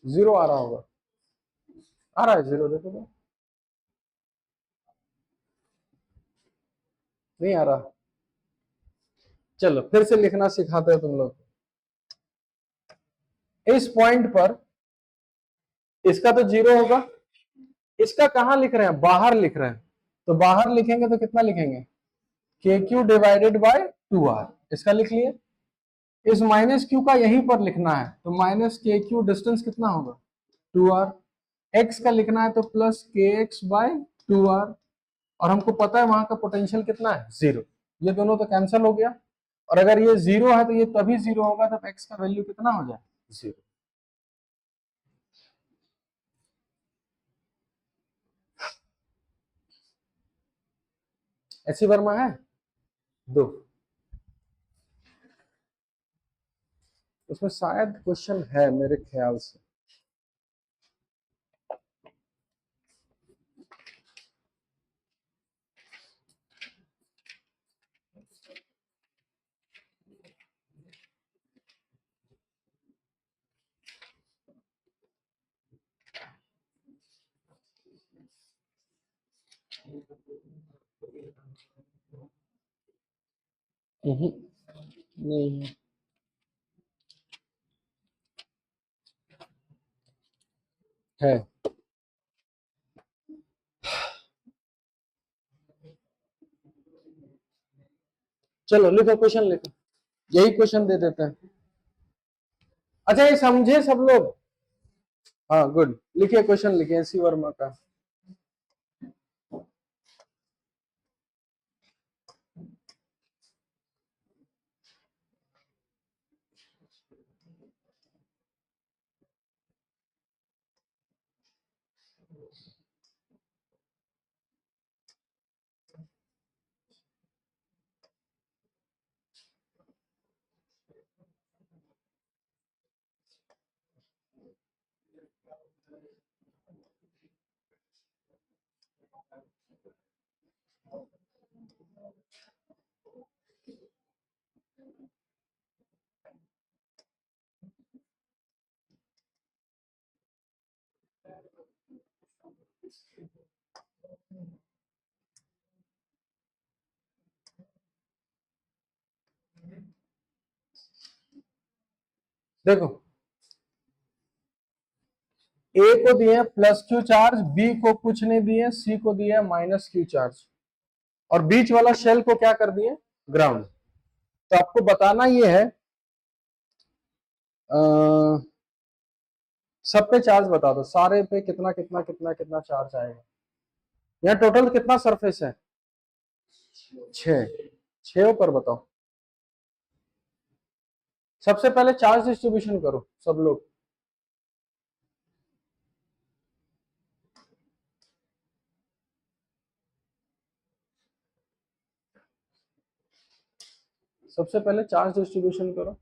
Speaker 1: जीरो आ रहा होगा, आ रहा है 0, देखो तो, नहीं आ रहा। चलो फिर से लिखना सिखाते हैं तुम लोग। इस पॉइंट पर इसका तो 0 होगा, इसका कहां लिख रहे हैं, बाहर लिख रहे हैं, तो बाहर लिखेंगे तो कितना लिखेंगे, KQ डिवाइडेड बाय 2r, इसका लिख लिए। इस -q का यहीं पर लिखना है, तो -KQ डिस्टेंस कितना होगा, 2r। x का लिखना है तो +KX बाय 2r, और हमको पता है वहां का पोटेंशियल कितना है, 0। ये दोनों तो कैंसिल हो गया, और अगर ये 0 है तो ये तभी 0 होगा तब x का वैल्यू कितना हो जाए, 0। ऐसी वर्मा है दो, उसमें शायद क्वेश्चन है मेरे ख्याल से। नहीं है। चलो लिखो, क्वेश्चन लिखो, यही क्वेश्चन दे देते हैं। अच्छा ये समझे सब लोग? हाँ गुड, लिखिए क्वेश्चन लिखिए सी वर्मा का। देखो ए को दिए प्लस क्यू चार्ज, बी को कुछ नहीं दिए, सी को दिया माइनस क्यू चार्ज, और बीच वाला शेल को क्या कर दिए, ग्राउंड। तो आपको बताना ये है सब पे चार्ज बता दो, सारे पे कितना कितना कितना कितना चार्ज आएगा। यहाँ टोटल कितना सरफेस है, 6, 6 पर बताओ। सबसे पहले चार्ज डिस्ट्रीब्यूशन करो सब लोग। सबसे पहले चार्ज डिस्ट्रीब्यूशन करो।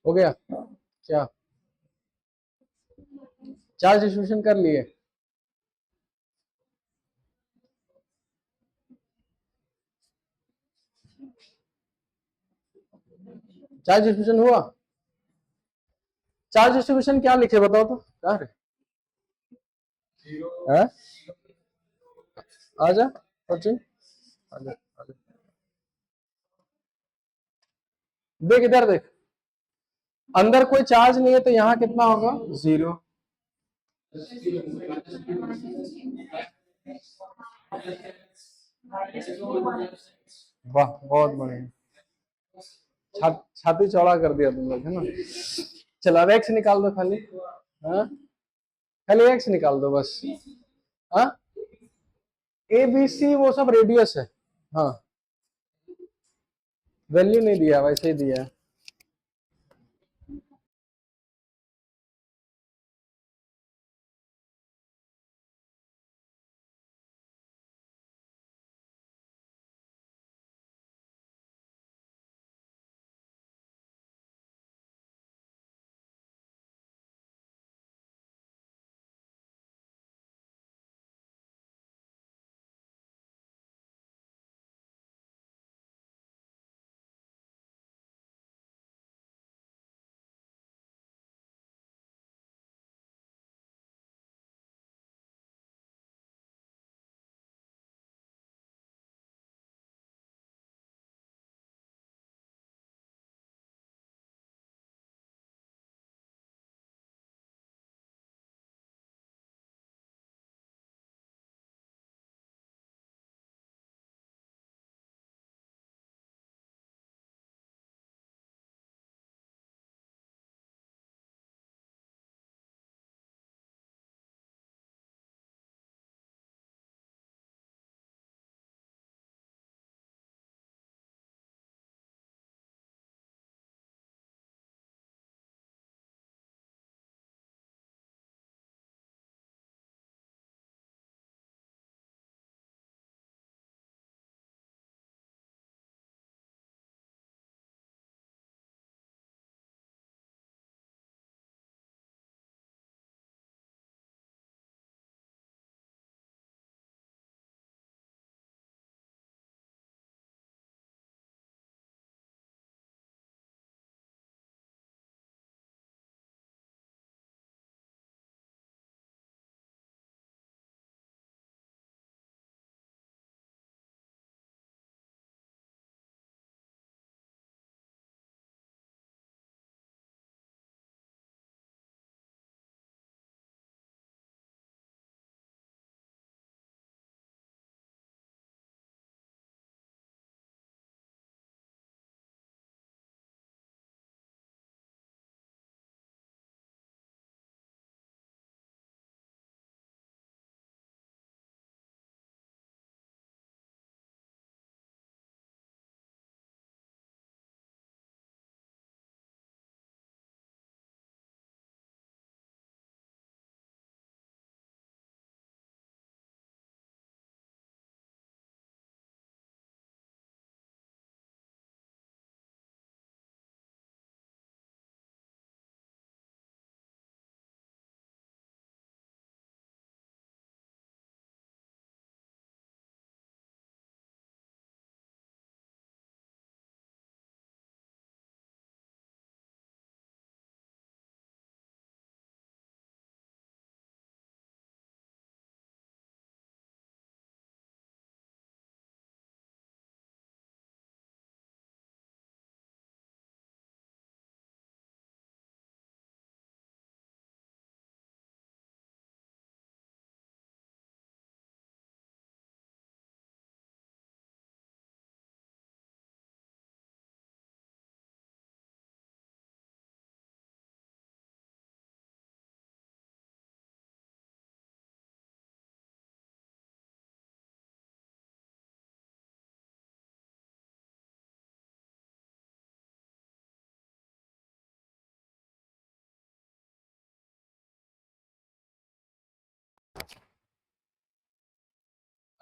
Speaker 1: हो गया क्या, चार्ज डिस्ट्रीब्यूशन कर लिए? चार्ज डिस्ट्रीब्यूशन हुआ? चार्ज डिस्ट्रीब्यूशन क्या लिखे बताओ तो, क्या है? आजा सचिन, आजा आजा, देख इधर देख, अंदर कोई चार्ज नहीं है तो यहाँ कितना होगा, 0। वाह बहुत बढ़िया, छाती चौड़ा कर दिया तुम लोग, है ना। चलो अब एक्स निकाल दो खाली। हाँ, खाली एक्स निकाल दो बस। हाँ, ए बी सी वो सब रेडियस है। हाँ, वैल्यू नहीं दिया, वैसे ही दिया है।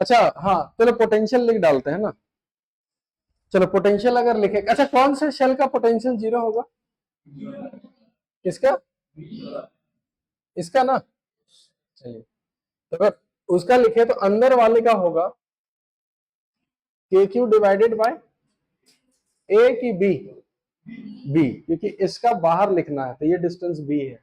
Speaker 1: अच्छा, हाँ, चलो पोटेंशियल लिख डालते हैं ना। चलो पोटेंशियल अगर लिखे, अच्छा कौन से शेल का पोटेंशियल जीरो होगा? किसका? इसका ना। चलिए, तो अगर उसका लिखे तो अंदर वाले का होगा के क्यू डिवाइडेड बाय ए की बी। बी, क्योंकि इसका बाहर लिखना है तो ये डिस्टेंस बी है।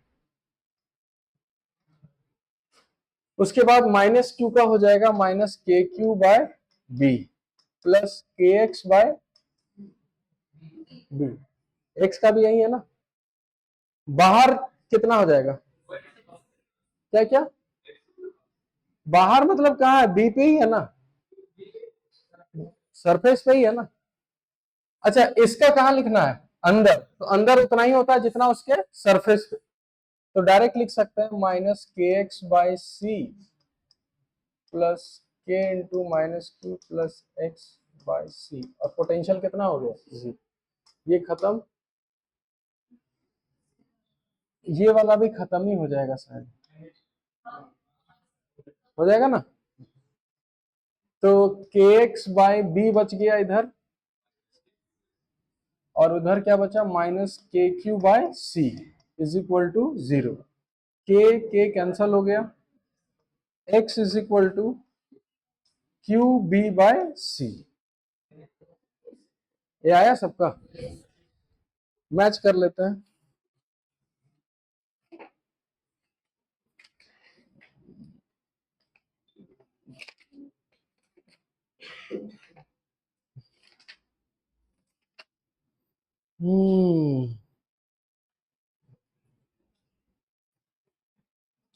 Speaker 1: उसके बाद माइनस क्यू का हो जाएगा minus K Q bye B plus के एक्स बाय बी। एक्स का भी यही है ना। बाहर कितना हो जाएगा? क्या क्या? बाहर मतलब कहाँ है? बी पे ही है ना, सरफेस पे ही है ना। अच्छा, इसका कहाँ लिखना है? अंदर, तो अंदर उतना ही होता है जितना उसके सरफेस पे। तो डायरेक्ट लिख सकते हैं minus K x by C plus K into minus Q plus x by C, और पोटेंशियल कितना हो गया जी, ये खत्म, ये वाला भी खत्म ही हो जाएगा शायद, हो जाएगा ना। तो के एक्स बाई बी बच गया इधर, और उधर क्या बचा, minus K Q by C is equal to 0। K cancel हो गया, x is equal to Q B by C. ये आया सबका, मैच कर लेते हैं।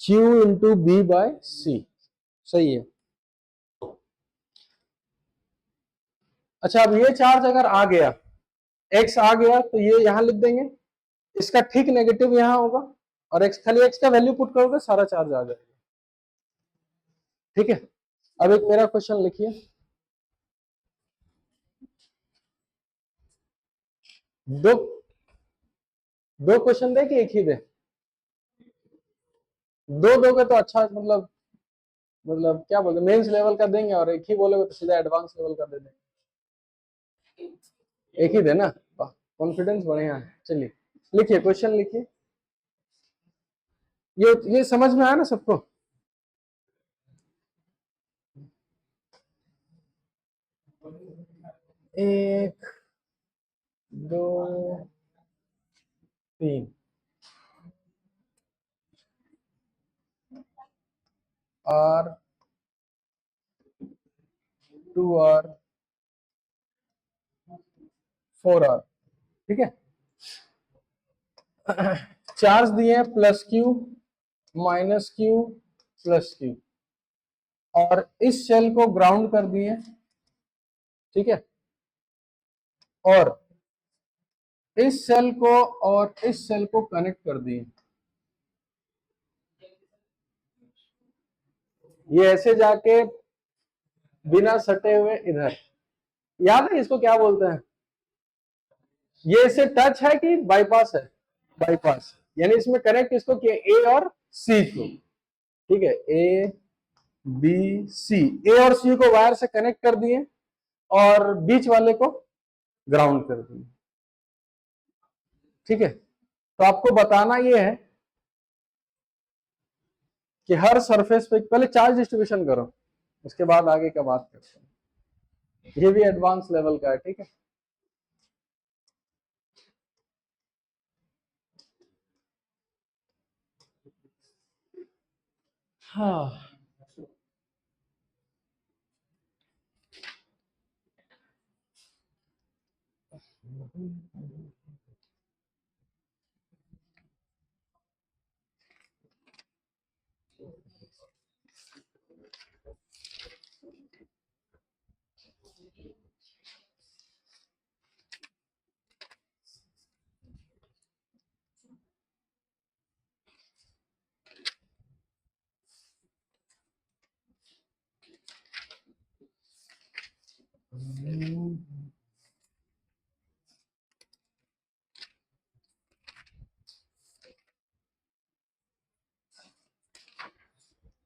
Speaker 1: Q into B by C, सही है। अच्छा, अब ये चार्ज अगर आ गया, x आ गया, तो ये यहां लिख देंगे, इसका ठीक नेगेटिव यहां होगा, और x खाली x का वैल्यू पुट करोगे सारा चार्ज आ जाएगा। ठीक है, अब एक मेरा क्वेश्चन लिखिए, दो दो क्वेश्चन दे कि एक ही दे, दो दोगे तो अच्छा, मतलब क्या बोलते, मेंस लेवल का देंगे, और एक ही बोलोगे तो सीधा एडवांस लेवल का दे देंगे। एक ही दे ना, कॉन्फिडेंस बढ़िया है। चलिए लिखिए, क्वेश्चन लिखिए। ये समझ में आया ना सबको? एक, दो, तीन, आर, 2R, 4R, ठीक है। चार्ज दिए plus Q minus Q plus Q, और इस सेल को ग्राउंड कर दिए, ठीक है, और इस सेल को और इस सेल को कनेक्ट कर दिए। ये ऐसे जाके बिना सटे हुए इधर, याद है इसको क्या बोलते हैं? ये इससे टच है कि बाईपास है? बाईपास, यानी इसमें कनेक्ट इसको किया, ए और सी को, ठीक है, ए बी सी, ए और सी को वायर से कनेक्ट कर दिए, और बीच वाले को ग्राउंड कर दिए, ठीक है। तो आपको बताना ये है कि हर सरफेस पे पहले चार्ज डिस्ट्रीब्यूशन करो, उसके बाद आगे का बात करते हैं। ये भी एडवांस लेवल का है, ठीक है। हाँ,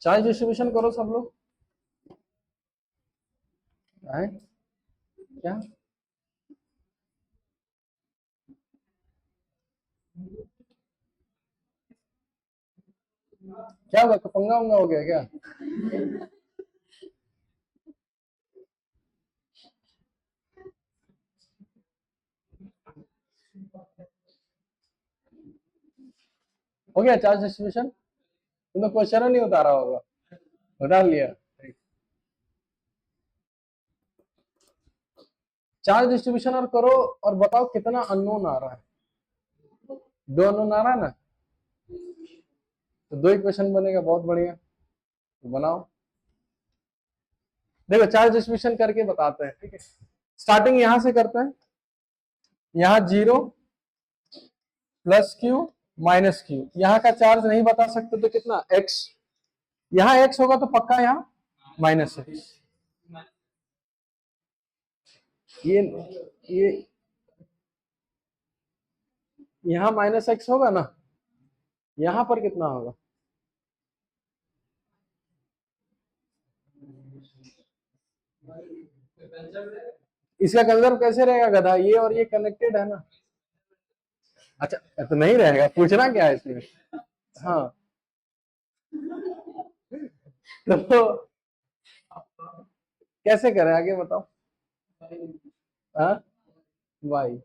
Speaker 1: चार्ज डिस्ट्रीब्यूशन करो सब लोग। आए क्या क्या हुआ, पंगा उंगा हो गया क्या? हो गया चार्ज डिस्ट्रीब्यूशन? तुम तो क्वेश्चन नहीं उतारा होगा, उतार लिया। चार्ज डिस्ट्रीब्यूशन और करो, और बताओ कितना अननोन आ रहा है। दो अननोन आ रहा है ना, तो दो ही क्वेश्चन बनेगा, बहुत बढ़िया, तो बनाओ। देखो चार्ज डिस्ट्रीब्यूशन करके बताते हैं, ठीक है। स्टार्टिंग यहां से करते हैं, यहाँ 0 प्लस क्यू माइनस क्यू, यहाँ का चार्ज नहीं बता सकते तो कितना एक्स, यहाँ एक्स होगा तो पक्का यहाँ माइनस एक्स। ये यहाँ माइनस एक्स होगा ना, यहाँ पर कितना होगा, इसका कंजर्व कैसे रहेगा गधा, ये और ये कनेक्टेड है ना। अच्छा तो नहीं रहेगा, पूछना क्या है इसमें। हाँ तो कैसे करें आगे बताओ। हाँ वाई,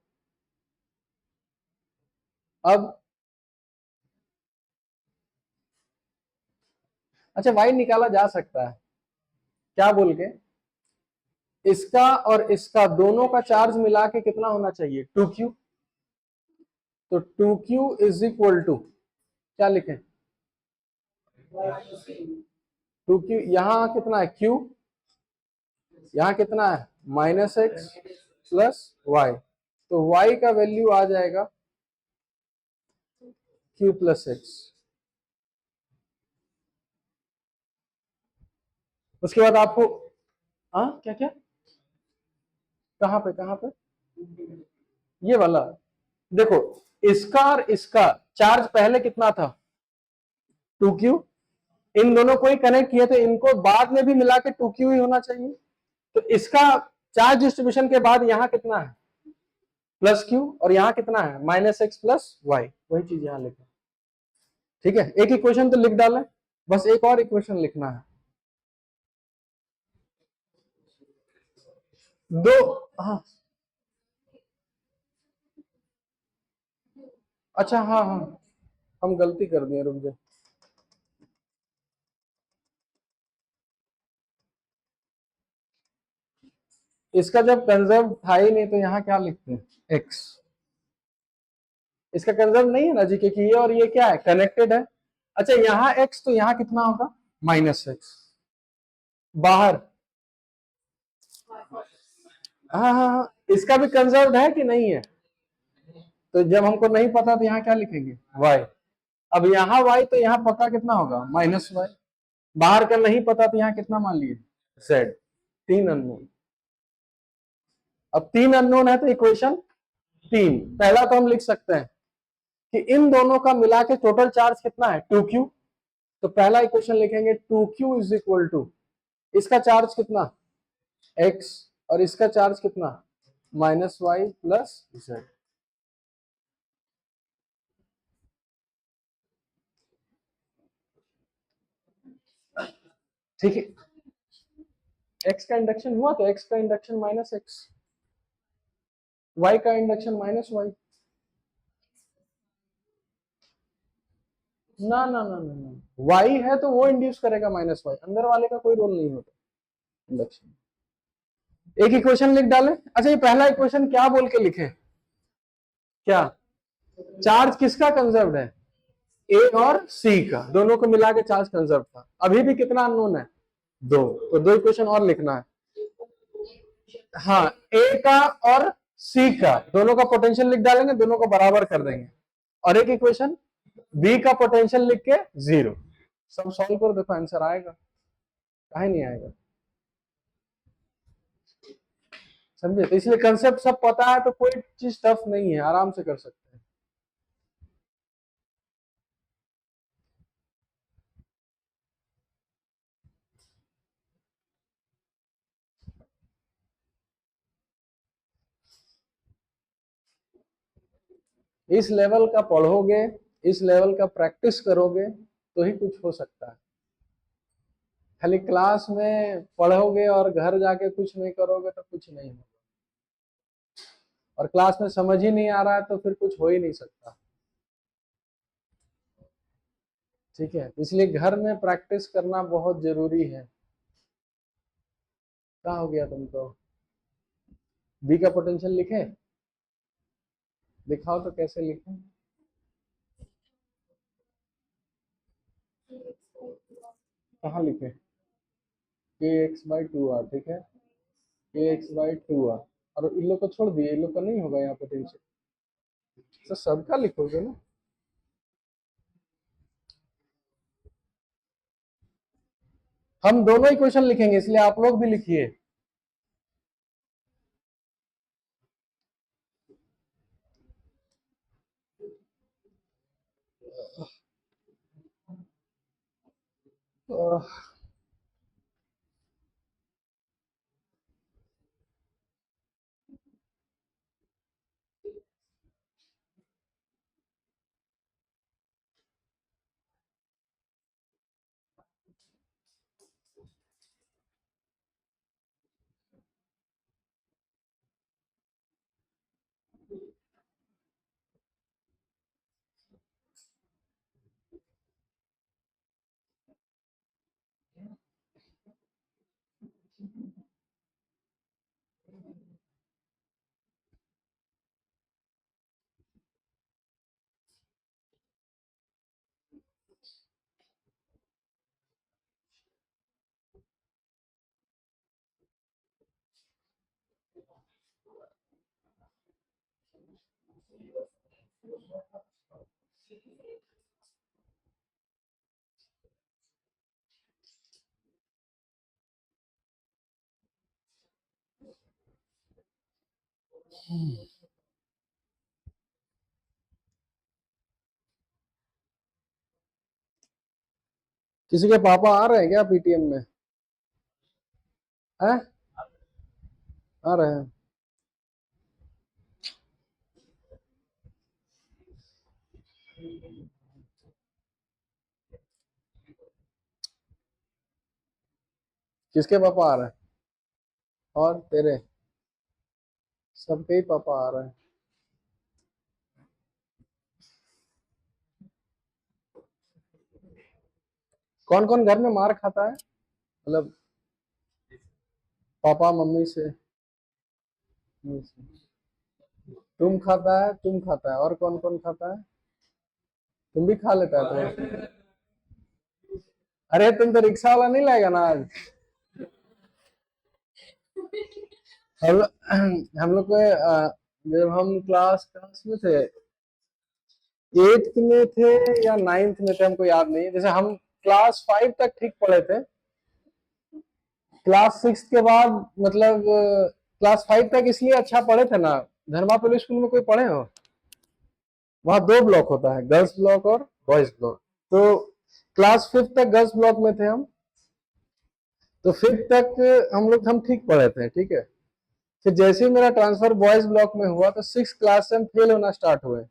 Speaker 1: अब अच्छा वाई निकाला जा सकता है क्या बोल के, इसका और इसका दोनों का चार्ज मिला के कितना होना चाहिए 2q, तो 2q इज इक्वल टू क्या लिखें, 2q, यहाँ कितना है q, यहाँ कितना है माइनस एक्स प्लस वाई, तो y का वैल्यू आ जाएगा q प्लस एक्स। उसके बाद आपको हाँ क्या क्या, कहाँ पे कहाँ पे, ये वाला देखो, इसका और इसका चार्ज पहले कितना था 2q, इन दोनों को ही कनेक्ट किए तो इनको बाद में भी मिला के 2q ही होना चाहिए, तो इसका चार्ज डिस्ट्रीब्यूशन के बाद यहाँ कितना है प्लस q, और यहाँ कितना है माइनस एक्स प्लस वाई, वही चीज यहाँ लिखा। ठीक है, एक इक्वेशन तो लिख डालें, बस एक और इक्वेशन लिखना है, दो, हाँ अच्छा हाँ हाँ, हम गलती कर दिए, रुक जाए, इसका जब कंजर्व था ही नहीं तो यहाँ क्या लिखते हैं x, इसका कंजर्व नहीं है ना जी, क्योंकि ये और ये क्या है कनेक्टेड है। अच्छा यहाँ x तो यहाँ कितना होगा माइनस एक्स, बाहर, हाँ हाँ हाँ, इसका भी कंजर्व है कि नहीं है, तो जब हमको नहीं पता तो यहाँ क्या लिखेंगे y, अब यहाँ y तो यहाँ पता कितना होगा माइनस वाई, बाहर का नहीं पता तो यहाँ कितना मान लिए z, तीन अननोन, अब तीन अननोन है तो इक्वेशन तीन, पहला तो हम लिख सकते हैं कि इन दोनों का मिला के टोटल चार्ज कितना है 2q, तो पहला इक्वेशन लिखेंगे 2q इज इक्वल टू, इसका चार्ज कितना x और इसका चार्ज कितना माइनस वाई प्लस जेड। ठीक है, x का इंडक्शन हुआ तो x का इंडक्शन माइनस एक्स, y का इंडक्शन माइनस वाई, ना ना ना ना ना, y है तो वो इंड्यूस करेगा माइनस वाई, अंदर वाले का कोई रोल नहीं होता इंडक्शन। एक इक्वेशन लिख डालें, अच्छा ये पहला इक्वेशन क्या बोल के लिखे, क्या चार्ज किसका कंजर्व्ड है ए और सी का, दोनों को मिला के चार्ज कंजर्व था, अभी भी कितना अननोन है दो, तो दो इक्वेशन और लिखना है, हाँ ए का और सी का दोनों का पोटेंशियल लिख डालेंगे, दोनों को बराबर कर देंगे, और एक इक्वेशन बी का पोटेंशियल लिख के जीरो, सब सॉल्व कर देखो आंसर आएगा, काहे नहीं आएगा, समझे, तो इसलिए कंसेप्ट सब पता है तो कोई चीज टफ नहीं है, आराम से कर सकते हैं। इस लेवल का पढ़ोगे, इस लेवल का प्रैक्टिस करोगे तो ही कुछ हो सकता है, खाली क्लास में पढ़ोगे और घर जाके कुछ नहीं करोगे तो कुछ नहीं होगा, और क्लास में समझ ही नहीं आ रहा है तो फिर कुछ हो ही नहीं सकता। ठीक है, इसलिए घर में प्रैक्टिस करना बहुत जरूरी है। क्या हो गया तुमको, बी का पोटेंशियल लिखे, दिखाओ तो कैसे लिखें, कहाँ लिखे, के एक्स बाई टू आर, ठीक है के एक्स बाई टू आर, और इन लोग को छोड़ दिए, इन लोग का नहीं होगा यहाँ पोटेंशियल, तो सबका लिखोगे ना, हम दोनों ही क्वेश्चन लिखेंगे, इसलिए आप लोग भी लिखिए। किसी के पापा आ रहे हैं क्या पीटीएम में? हैं? आ रहे हैं। किसके पापा आ रहे हैं? और तेरे? सबके ही पापा आ रहे हैं। कौन कौन घर में मार खाता है, मतलब पापा मम्मी से? तुम खाता है, और कौन कौन खाता है? तुम भी खा लेता है तो? अरे तुम तो रिक्शा वाला नहीं लाएगा ना आज? हम हम लोग को जब हम क्लास क्लास में थे, एट्थ में थे या नाइन्थ में थे, हमको याद नहीं। जैसे हम क्लास 5 तक ठीक पढ़े थे, क्लास 6 के बाद मतलब क्लास 5 तक इसलिए अच्छा पढ़े थे ना, धर्मा पब्लिक स्कूल में कोई पढ़े हो? वहाँ दो ब्लॉक होता है, गर्ल्स ब्लॉक और बॉयज ब्लॉक। तो क्लास 5 तक गर्ल्स ब्लॉक में थे हम, तो 5 तक हम ठीक पढ़े थे, ठीक है। फिर जैसे ही मेरा ट्रांसफर बॉयज ब्लॉक में हुआ, तो 6 क्लास से हम फेल होना स्टार्ट हुए।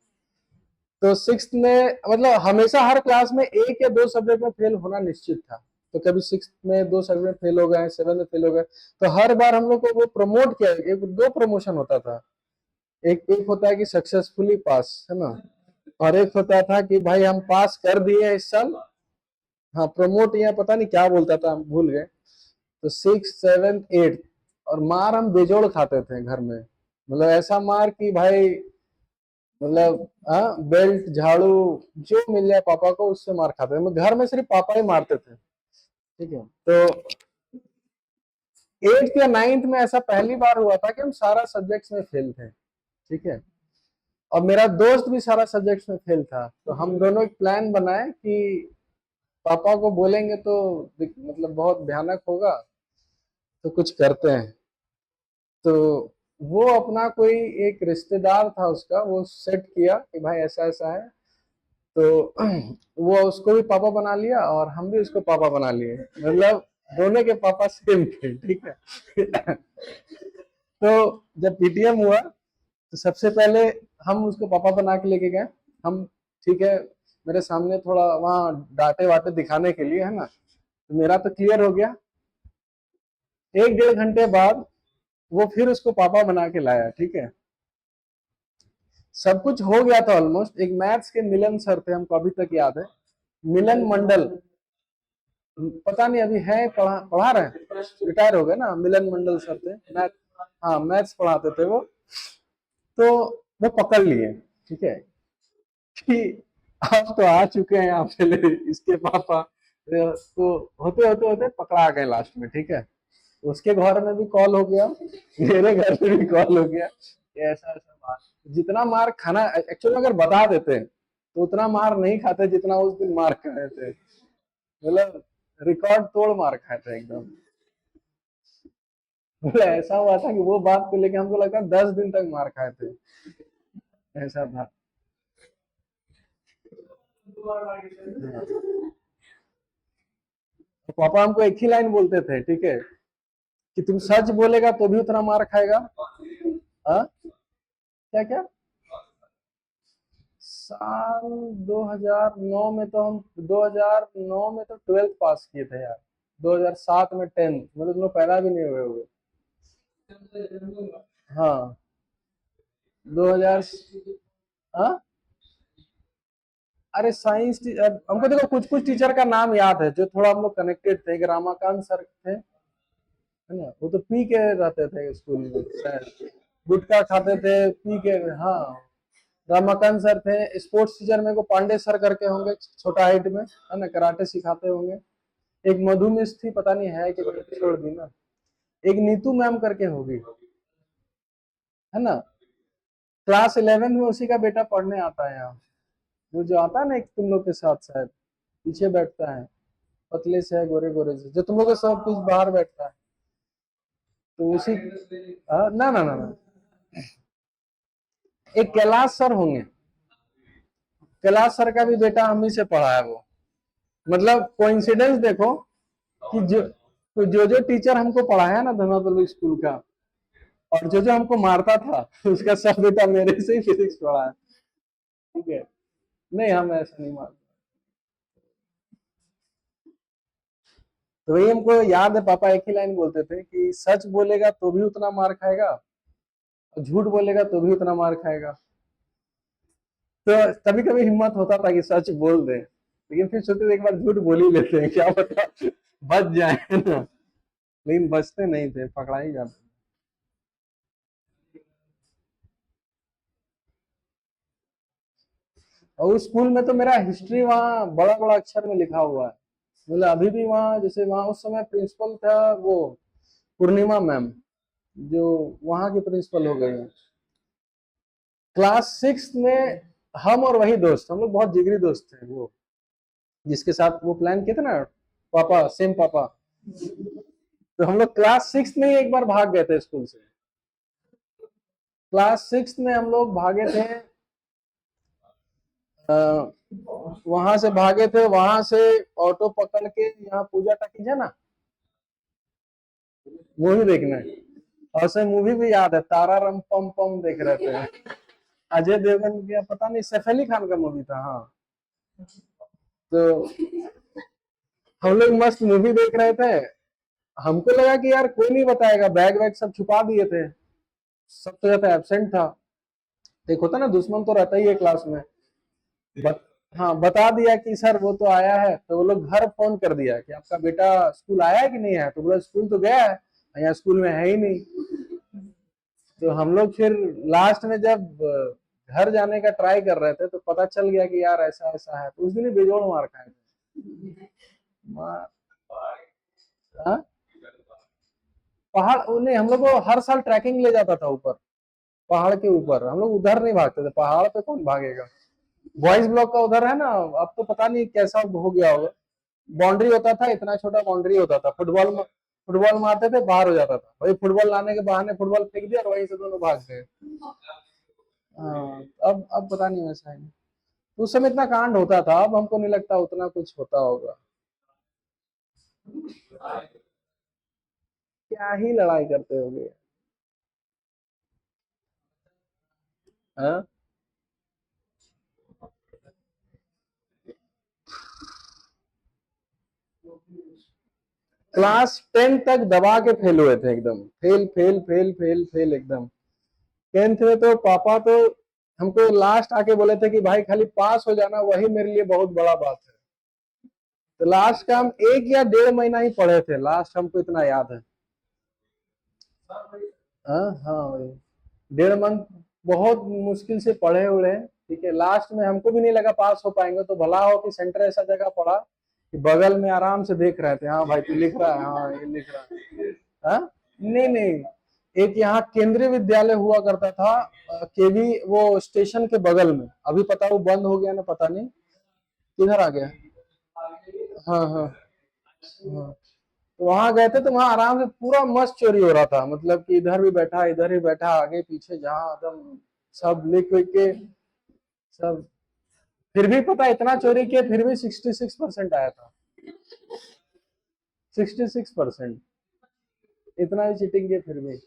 Speaker 1: तो 6 में मतलब हमेशा हर क्लास में एक या दो सब्जेक्ट में फेल होना निश्चित था। तो कभी 6 में दो सब्जेक्ट में फेल हो गए, 7 में फेल हो गए, तो हर बार हम लोग को वो प्रमोट किया, एक दो प्रमोशन होता था। एक एक होता है कि सक्सेसफुली पास, है ना, और एक होता था कि भाई हम पास कर दिए इस साल। हाँ, प्रमोट या पता नहीं क्या बोलता था, हम भूल गए। तो 6, 7, 8, और मार हम बेजोड़ खाते थे घर में। मतलब ऐसा मार कि भाई, मतलब हाँ, बेल्ट झाड़ू जो मिल जाए पापा को उससे मार खाते थे। घर में सिर्फ पापा ही मारते थे, ठीक है। तो 8th या 9th में ऐसा पहली बार हुआ था कि हम सारा सब्जेक्ट्स में फेल थे, ठीक है। और मेरा दोस्त भी सारा सब्जेक्ट्स में फेल था, तो हम दोनों एक प्लान बनाए कि पापा को बोलेंगे तो मतलब बहुत भयानक होगा, तो कुछ करते हैं। तो वो अपना कोई एक रिश्तेदार था उसका, वो सेट किया कि भाई ऐसा ऐसा है। तो वो उसको भी पापा बना लिया और हम भी उसको पापा बना लिए, मतलब दोनों के पापा सेम थे, ठीक है। तो जब पीटीएम हुआ, तो सबसे पहले हम उसको पापा बना के लेके गए हम, ठीक है। मेरे सामने थोड़ा वहाँ डांटे वाटे दिखाने के लिए, है ना, तो मेरा तो क्लियर हो गया। 1 डेढ़ घंटे बाद वो फिर उसको पापा बना के लाया, ठीक है। सब कुछ हो गया था ऑलमोस्ट। एक मैथ्स के मिलन सर थे, हमको अभी तक याद है, मिलन मंडल, पता नहीं अभी है, पढ़ा रहे हैं, रिटायर हो गए ना, मिलन मंडल सर थे, मैथ, हाँ मैथ्स पढ़ाते थे वो। तो वो पकड़ लिए, ठीक है, कि आप तो आ चुके हैं यहाँ पे, इसके पापा। तो होते होते होते पकड़ा गए लास्ट में, ठीक है। उसके घर में भी कॉल हो गया, मेरे घर में भी कॉल हो गया कि ऐसा ऐसा मार। जितना मार खाना एक्चुअली अगर बता देते तो उतना मार नहीं खाते जितना उस दिन मार खाए थे। मतलब रिकॉर्ड तोड़ मार खाए थे एकदम। बोले ऐसा हुआ था कि वो बात को लेके हमको लगा 10 दिन तक मार खाए थे, ऐसा था। हाँ। तो पापा हमको एक ही लाइन बोलते थे, ठीक है, कि तुम सच बोलेगा तो भी उतना मार खाएगा। हाँ, क्या क्या? साल 2009 में तो हम 2009 में तो 12th पास किए थे यार। 2007 में 10th, मतलब तुम लोग पैदा भी नहीं हुए हुए। हाँ, 2000। हाँ, अरे साइंस हमको देखो कुछ कुछ टीचर का नाम याद है जो थोड़ा हम लोग कनेक्टेड थे। एक रामाकांत सर थे, है ना, वो तो पी के रहते थे स्कूल में शायद, गुटखा खाते थे, पी के। हाँ, रमाकांत सर थे। स्पोर्ट्स टीचर में को पांडे सर करके होंगे, छोटा हाइट में, है ना, कराटे सिखाते होंगे। एक मधु मिस थी, पता नहीं है कि छोड़ दी ना। एक नीतू मैम करके होगी, है ना, क्लास 11 में उसी का बेटा पढ़ने आता है यहाँ। वो जो आता है ना एक तुम लोग के साथ शायद, पीछे बैठता है, पतले से है, गोरे गोरे से, जो तुम लोग के सब कुछ बाहर बैठता है, तो उसी। ना ना ना ना, एक कैलाश सर होंगे। कैलाश सर का भी बेटा हम ही से पढ़ा है वो। मतलब कोइंसिडेंस देखो कि जो टीचर हमको पढ़ाया ना धनवा पब्लिक स्कूल का, और जो जो हमको मारता था उसका सब बेटा मेरे से ही फिजिक्स पढ़ा है। ठीक है, नहीं हम ऐसा नहीं मारते। तो वही हमको याद है, पापा एक ही लाइन बोलते थे कि सच बोलेगा तो भी उतना मार खाएगा, और झूठ बोलेगा तो भी उतना मार खाएगा। तो कभी कभी हिम्मत होता था कि सच बोल दे, लेकिन फिर सोचते थे एक बार झूठ बोल ही लेते हैं, क्या पता बच जाए, है ना। लेकिन बचते नहीं थे, पकड़ा ही जाते। और उस स्कूल में तो मेरा हिस्ट्री वहाँ बड़ा बड़ा अक्षर में लिखा हुआ है। मतलब अभी भी वहाँ, जैसे वहाँ उस समय प्रिंसिपल था वो पूर्णिमा मैम, जो वहाँ की प्रिंसिपल हो गई है। क्लास 6 में हम और वही दोस्त, हम लोग बहुत जिगरी दोस्त थे। वो जिसके साथ वो प्लान किए थे ना, पापा, सेम पापा। तो हम लोग क्लास 6 में ही एक बार भाग गए थे स्कूल से। क्लास 6 में हम लोग भागे थे, वहां से भागे थे, वहां से ऑटो पकड़ के यहाँ पूजा टकीज है ना, मूवी देखने। और से मूवी भी याद है, तारा रम पम पम देख रहे थे, अजय देवगन का, पता नहीं सैफ अली खान का मूवी था। हाँ, तो हम लोग मस्त मूवी देख रहे थे। हमको लगा कि यार कोई नहीं बताएगा, बैग वैग सब छुपा दिए थे, सब तो जाता एबसेंट था। एक होता ना दुश्मन तो रहता ही है क्लास में। बत, हाँ, बता दिया कि सर वो तो आया है। तो वो लोग घर फोन कर दिया कि आपका बेटा स्कूल आया है कि नहीं है। तो बोला स्कूल तो गया है, यहाँ स्कूल में है ही नहीं। तो हम लोग फिर लास्ट में जब घर जाने का ट्राई कर रहे थे तो पता चल गया कि यार ऐसा ऐसा है। तो उस दिन ही बेजोड़ मार खाए थे। मार, हाँ? पहाड़ नहीं, हम लोग को हर साल ट्रैकिंग ले जाता था ऊपर, पहाड़ के ऊपर। हम लोग उधर नहीं भागते थे, पहाड़ पे कौन भागेगा। बॉयज ब्लॉक का उधर है ना, अब तो पता नहीं कैसा हो गया होगा। बाउंड्री होता था, इतना छोटा बाउंड्री होता था, फुटबॉल मारते थे, बाहर हो जाता था। वही फुटबॉल लाने के बहाने फुटबॉल फेंक दिया और वहीं से दोनों भाग गए। हाँ, अब पता नहीं वैसा है। उस समय इतना कांड होता था, अब हमको नहीं लगता उतना कुछ होता होगा। क्या ही लड़ाई करते होगे। हाँ, क्लास 10 तक दबा के फेल हुए थे, एकदम fail fail fail fail fail एकदम। 10th में तो पापा तो हमको लास्ट आके बोले थे कि भाई खाली पास हो जाना, वही मेरे लिए बहुत बड़ा बात है। तो लास्ट का हम 1 या 1.5 महीना ही पढ़े थे, लास्ट हमको इतना याद है। हाँ हाँ भाई, 1.5 मंथ बहुत मुश्किल से पढ़े उड़े। ठीक है, लास्ट में हमको भी नहीं लगा पास हो पाएंगे, तो भला हो कि सेंटर ऐसा जगह पड़ा कि बगल में आराम से देख रहे थे, हाँ भाई तू लिख रहा है, हाँ ये लिख रहा है। हाँ, नहीं नहीं, एक यहाँ केंद्रीय विद्यालय हुआ करता था, केवी, वो स्टेशन के बगल में। अभी पता वो बंद हो गया ना, पता नहीं किधर आ गया। हाँ हाँ, हाँ, तो वहां गए थे तो वहां आराम से पूरा मस्त चोरी हो रहा था, मतलब कि इधर भी बैठा इधर ही बैठा, आगे पीछे जहाँ एकदम सब लिख विख के सब। फिर भी पता है, इतना चोरी किया फिर भी 66% आया था। 66%। इतना ही चीटिंग किया फिर भी।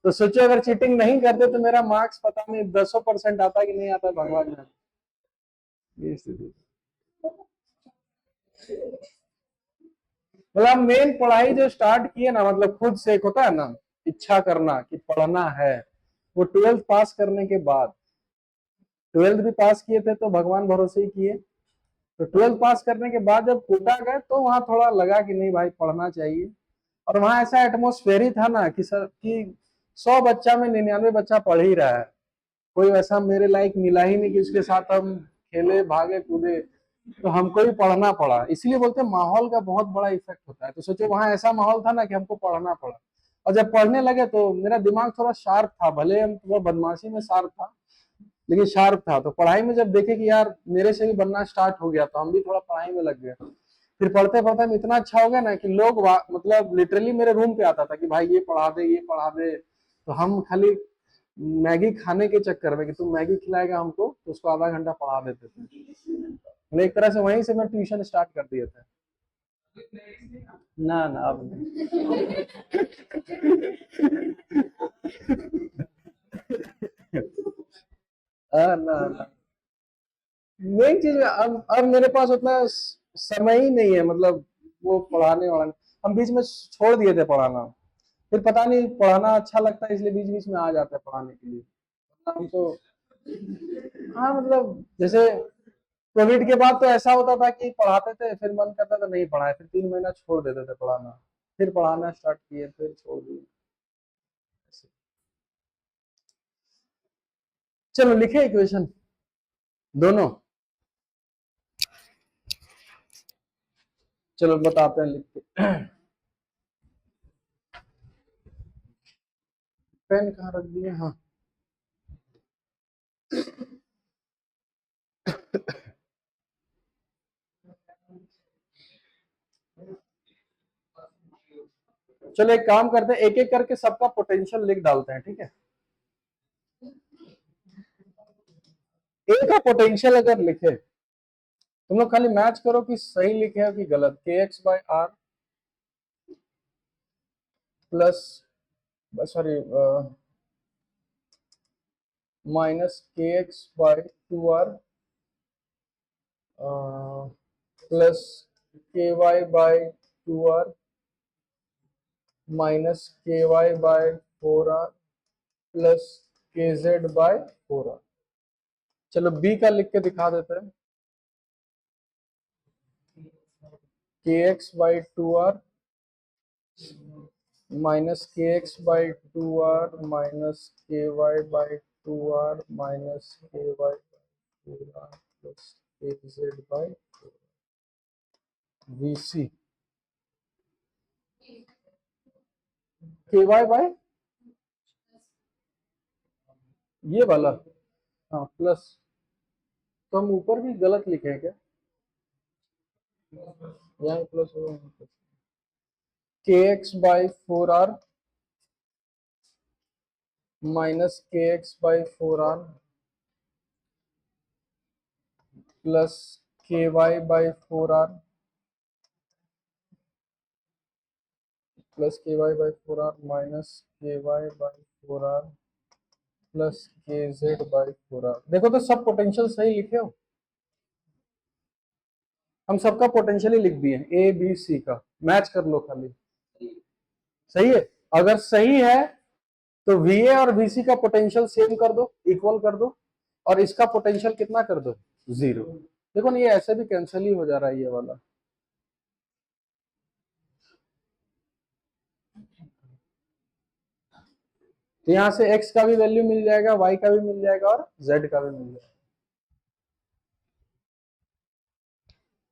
Speaker 1: तो सोचो अगर चीटिंग नहीं करते तो मेरा मार्क्स पता नहीं 10% आता कि नहीं आता, भगवान जाने। ये स्थिति। मतलब मेन पढ़ाई जो स्टार्ट किए ना, मतलब खुद से एक होता है ना इच्छा करना कि पढ़ना है, वो 12th पास करने के बाद। 12th भी पास किए थे तो भगवान भरोसे ही किए। तो 12th पास करने के बाद जब कोटा गए तो वहां थोड़ा लगा कि नहीं भाई पढ़ना चाहिए। और वहां ऐसा एटमोस्फेयर ही था ना कि सर कि 100 बच्चा में 99 बच्चा पढ़ ही रहा है। कोई वैसा मेरे लायक मिला ही नहीं कि उसके साथ हम खेले भागे कूदे। तो हमको ही पढ़ना पड़ा, इसलिए बोलते हैं माहौल का बहुत बड़ा इफेक्ट होता है। तो सोचो वहां ऐसा माहौल था ना कि हमको पढ़ना पड़ा। और जब पढ़ने लगे तो मेरा दिमाग थोड़ा शार्प था, भले हम थोड़ा बदमाशी में शार्प था लेकिन शार्प था। तो पढ़ाई में जब देखे कि यार मेरे से भी बनना स्टार्ट हो गया तो हम भी थोड़ा पढ़ाई में लग गए। फिर पढ़ते पढ़ते हम इतना अच्छा हो गया ना कि लोग मतलब लिटरली मेरे रूम पे आता था कि भाई ये पढ़ा दे ये पढ़ा दे। तो हम खाली मैगी खाने के चक्कर में कि तू मैगी खिलाएगा हमको, तो उसको आधा घंटा पढ़ा देते थे। मतलब एक तरह से वहीं से मैं ट्यूशन स्टार्ट कर दिया था। ना ना अब नहीं। ना ना, मेन चीज अब मेरे पास उतना समय ही नहीं है, मतलब वो पढ़ाने वाला। हम बीच में छोड़ दिए थे पढ़ाना। फिर पता नहीं पढ़ाना अच्छा लगता है इसलिए बीच बीच में आ जाते हैं पढ़ाने के लिए। हम तो हाँ मतलब जैसे कोविड के बाद तो ऐसा होता था कि पढ़ाते थे फिर मन करता था नहीं पढ़ाए, फिर 3 महीना छोड़ देते थे पढ़ाना। फिर पढ़ाना स्टार्ट किए फिर छोड़ दिए। चलो लिखे इक्वेशन दोनों। चलो बताते हैं लिख के। पेन कहाँ रख दिए, हाँ। चलो एक काम करते हैं, एक एक करके सबका पोटेंशियल लिख डालते हैं, ठीक है। ए का पोटेंशियल अगर लिखे, तुम लोग खाली मैच करो कि सही लिखे हो कि गलत। K x by R plus, sorry, minus K x by 2r plus K Y by 2r minus K Y by 4r plus K Z by 4r। चलो बी का लिख के दिखा देते हैं। के x by 2r minus K x by 2r minus K Y by 2r minus K Y by 4r plus K Z by we सी। के Y by ये वाला, हाँ प्लस। तो हम ऊपर भी गलत लिखे हैं क्या, यहाँ प्लस हो के x by 4r minus K x by 4r plus K Y by 4r plus K Y by 4r minus K Y by 4r plus K Z by 4r। देखो तो सब पोटेंशियल सही लिखे हो। हम सबका पोटेंशियल ही लिख दिए ए बी सी का, मैच कर लो खाली। सही है, अगर सही है तो वीए और वीसी का पोटेंशियल सेम कर दो, इक्वल कर दो। और इसका पोटेंशियल कितना कर दो, 0। देखो ना ये ऐसे भी कैंसिल ही हो जा रहा है ये वाला। तो यहाँ से x का भी वैल्यू मिल जाएगा, y का भी मिल जाएगा और z का भी मिल जाएगा।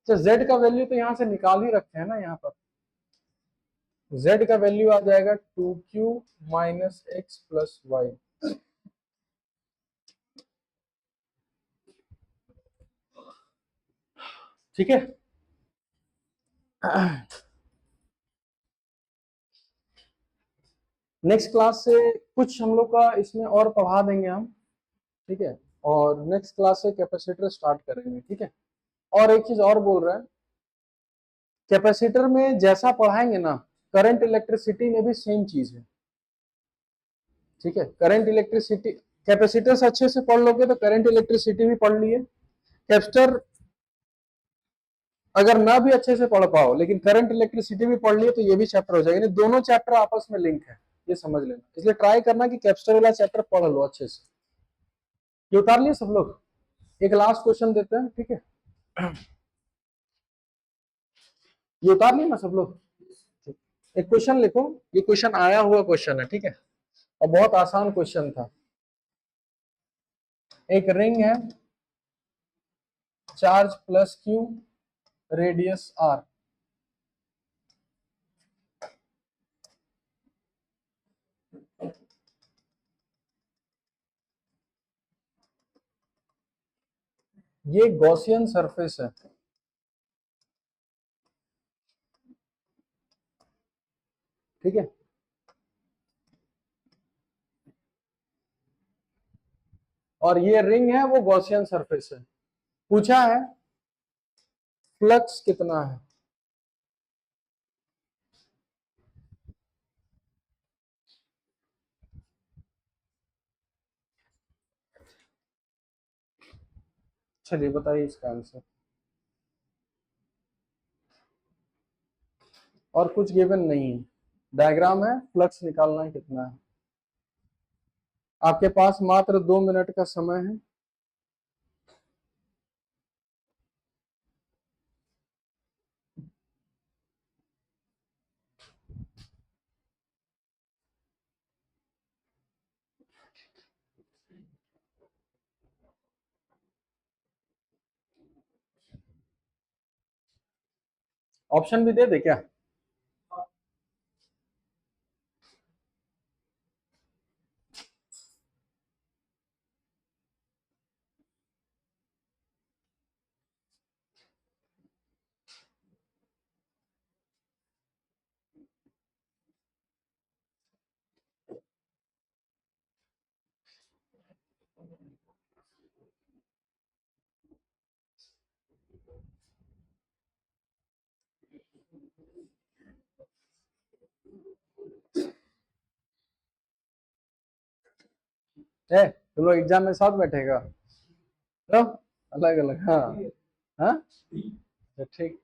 Speaker 1: तो z का वैल्यू तो यहाँ से निकाल ही रखे हैं ना, यहाँ पर z का वैल्यू आ जाएगा 2q minus X plus Y. ठीक है। नेक्स्ट क्लास से कुछ हम लोग का इसमें और पढ़ा देंगे हम, ठीक है। और नेक्स्ट क्लास से कैपेसिटर स्टार्ट करेंगे, ठीक है। और एक चीज और बोल रहे हैं, कैपेसिटर में जैसा पढ़ाएंगे ना, करंट इलेक्ट्रिसिटी में भी सेम चीज है, ठीक है। करंट इलेक्ट्रिसिटी कैपेसिटर से अच्छे से पढ़ लोगे तो करंट इलेक्ट्रिसिटी भी पढ़ लिए। कैपेसिटर अगर ना भी अच्छे से पढ़ पाओ लेकिन करंट इलेक्ट्रिसिटी भी पढ़ लिए तो ये भी चैप्टर हो जाएगा, यानी दोनों चैप्टर आपस में लिंक है, ये समझ लेना। इसलिए ट्राई करना कि कैपेसिटर वाला चैप्टर पढ़ लो अच्छे से। ये उतार लिए सब लोग? एक लास्ट क्वेश्चन देते हैं, ठीक है। ये उतार लिए ना सब लोग? एक क्वेश्चन लिखो, ये क्वेश्चन आया हुआ क्वेश्चन है, ठीक है, और बहुत आसान क्वेश्चन था। एक रिंग है, charge plus Q, radius R. ये गॉसियन सरफेस है, ठीक है। और ये रिंग है, वो गॉसियन सरफेस है। पूछा है फ्लक्स कितना है। चलिए बताइए इसका आंसर। और कुछ गिवन नहीं है, डायग्राम है, फ्लक्स निकालना है कितना है। आपके पास मात्र 2 मिनट का समय है। ऑप्शन भी दे दे क्या? है तुम लोग एग्जाम में साथ बैठेगा तो अलग अलग, हाँ हाँ, तो ठीक।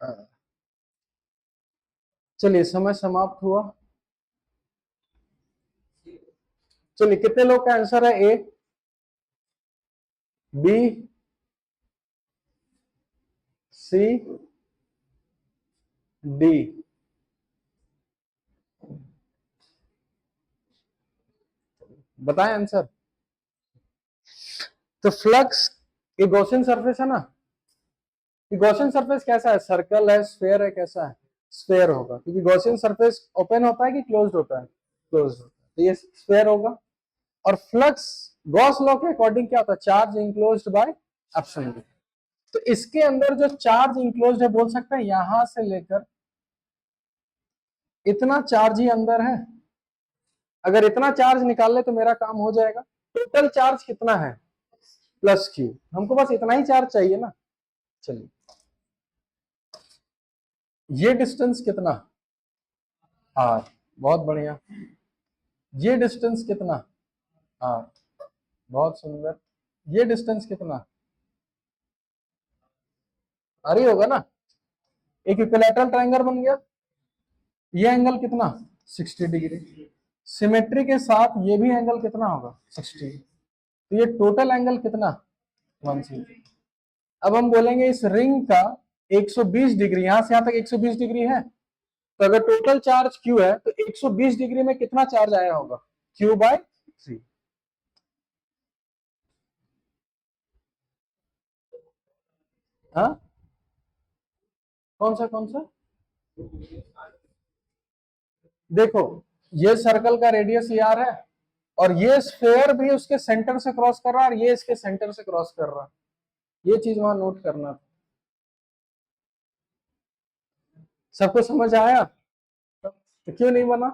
Speaker 1: हाँ। चलिए समय समाप्त हुआ। चलिए कितने लोग का आंसर है? ए, बी, सी, डी। बताएं आंसर। तो फ्लक्स, ये गॉसियन सरफेस है ना, ये गॉसियन सरफेस कैसा है? सर्कल है, स्फेयर है, कैसा है? स्फेयर होगा, क्योंकि गॉसियन सरफेस ओपन होता है कि क्लोज्ड होता है? क्लोज्ड होता है, तो ये स्फेयर होगा। और फ्लक्स गॉस लॉ के अकॉर्डिंग क्या होता है? Charge enclosed by epsilon. तो इसके अंदर जो चार्ज इंक्लोज्ड है, बोल सकते हैं यहां से लेकर इतना चार्ज ही अंदर है। अगर इतना चार्ज निकाल ले तो मेरा काम हो जाएगा। टोटल चार्ज कितना है? Plus Q. हमको बस इतना ही चार्ज चाहिए ना। चलिए, ये डिस्टेंस कितना? आर। बहुत बढ़िया। ये डिस्टेंस कितना? हाँ, बहुत सुंदर। ये डिस्टेंस कितना, आ रही होगा ना। एक इक्विलैटरल ट्रायंगल बन गया। ये एंगल कितना, 60 डिग्री। सिमेट्री के साथ ये भी एंगल कितना होगा, 60। तो ये टोटल एंगल कितना, 160। अब हम बोलेंगे इस रिंग का 120 डिग्री, यहां से यहां तक 120 डिग्री है। तो अगर टोटल चार्ज Q है तो 120 डिग्री में कितना चार्ज आया होगा, Q/3। हाँ, कौन सा, देखो ये सर्कल का रेडियस R है, और ये स्फेयर भी उसके सेंटर से क्रॉस कर रहा है, और ये इसके सेंटर से क्रॉस कर रहा है। ये चीज वहां नोट करना था। सबको समझ आया, तो क्यों नहीं बना।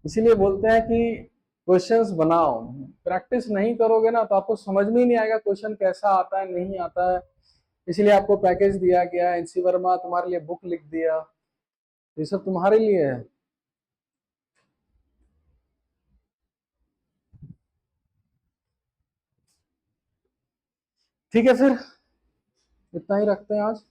Speaker 1: इसीलिए बोलते हैं कि क्वेश्चंस बनाओ। प्रैक्टिस नहीं करोगे ना तो आपको समझ में ही नहीं आएगा क्वेश्चन कैसा आता है, नहीं आता है। इसलिए आपको पैकेज दिया गया, एनसी वर्मा तुम्हारे लिए बुक लिख दिया, ये सब तुम्हारे लिए है। ठीक है, फिर इतना ही रखते हैं आज।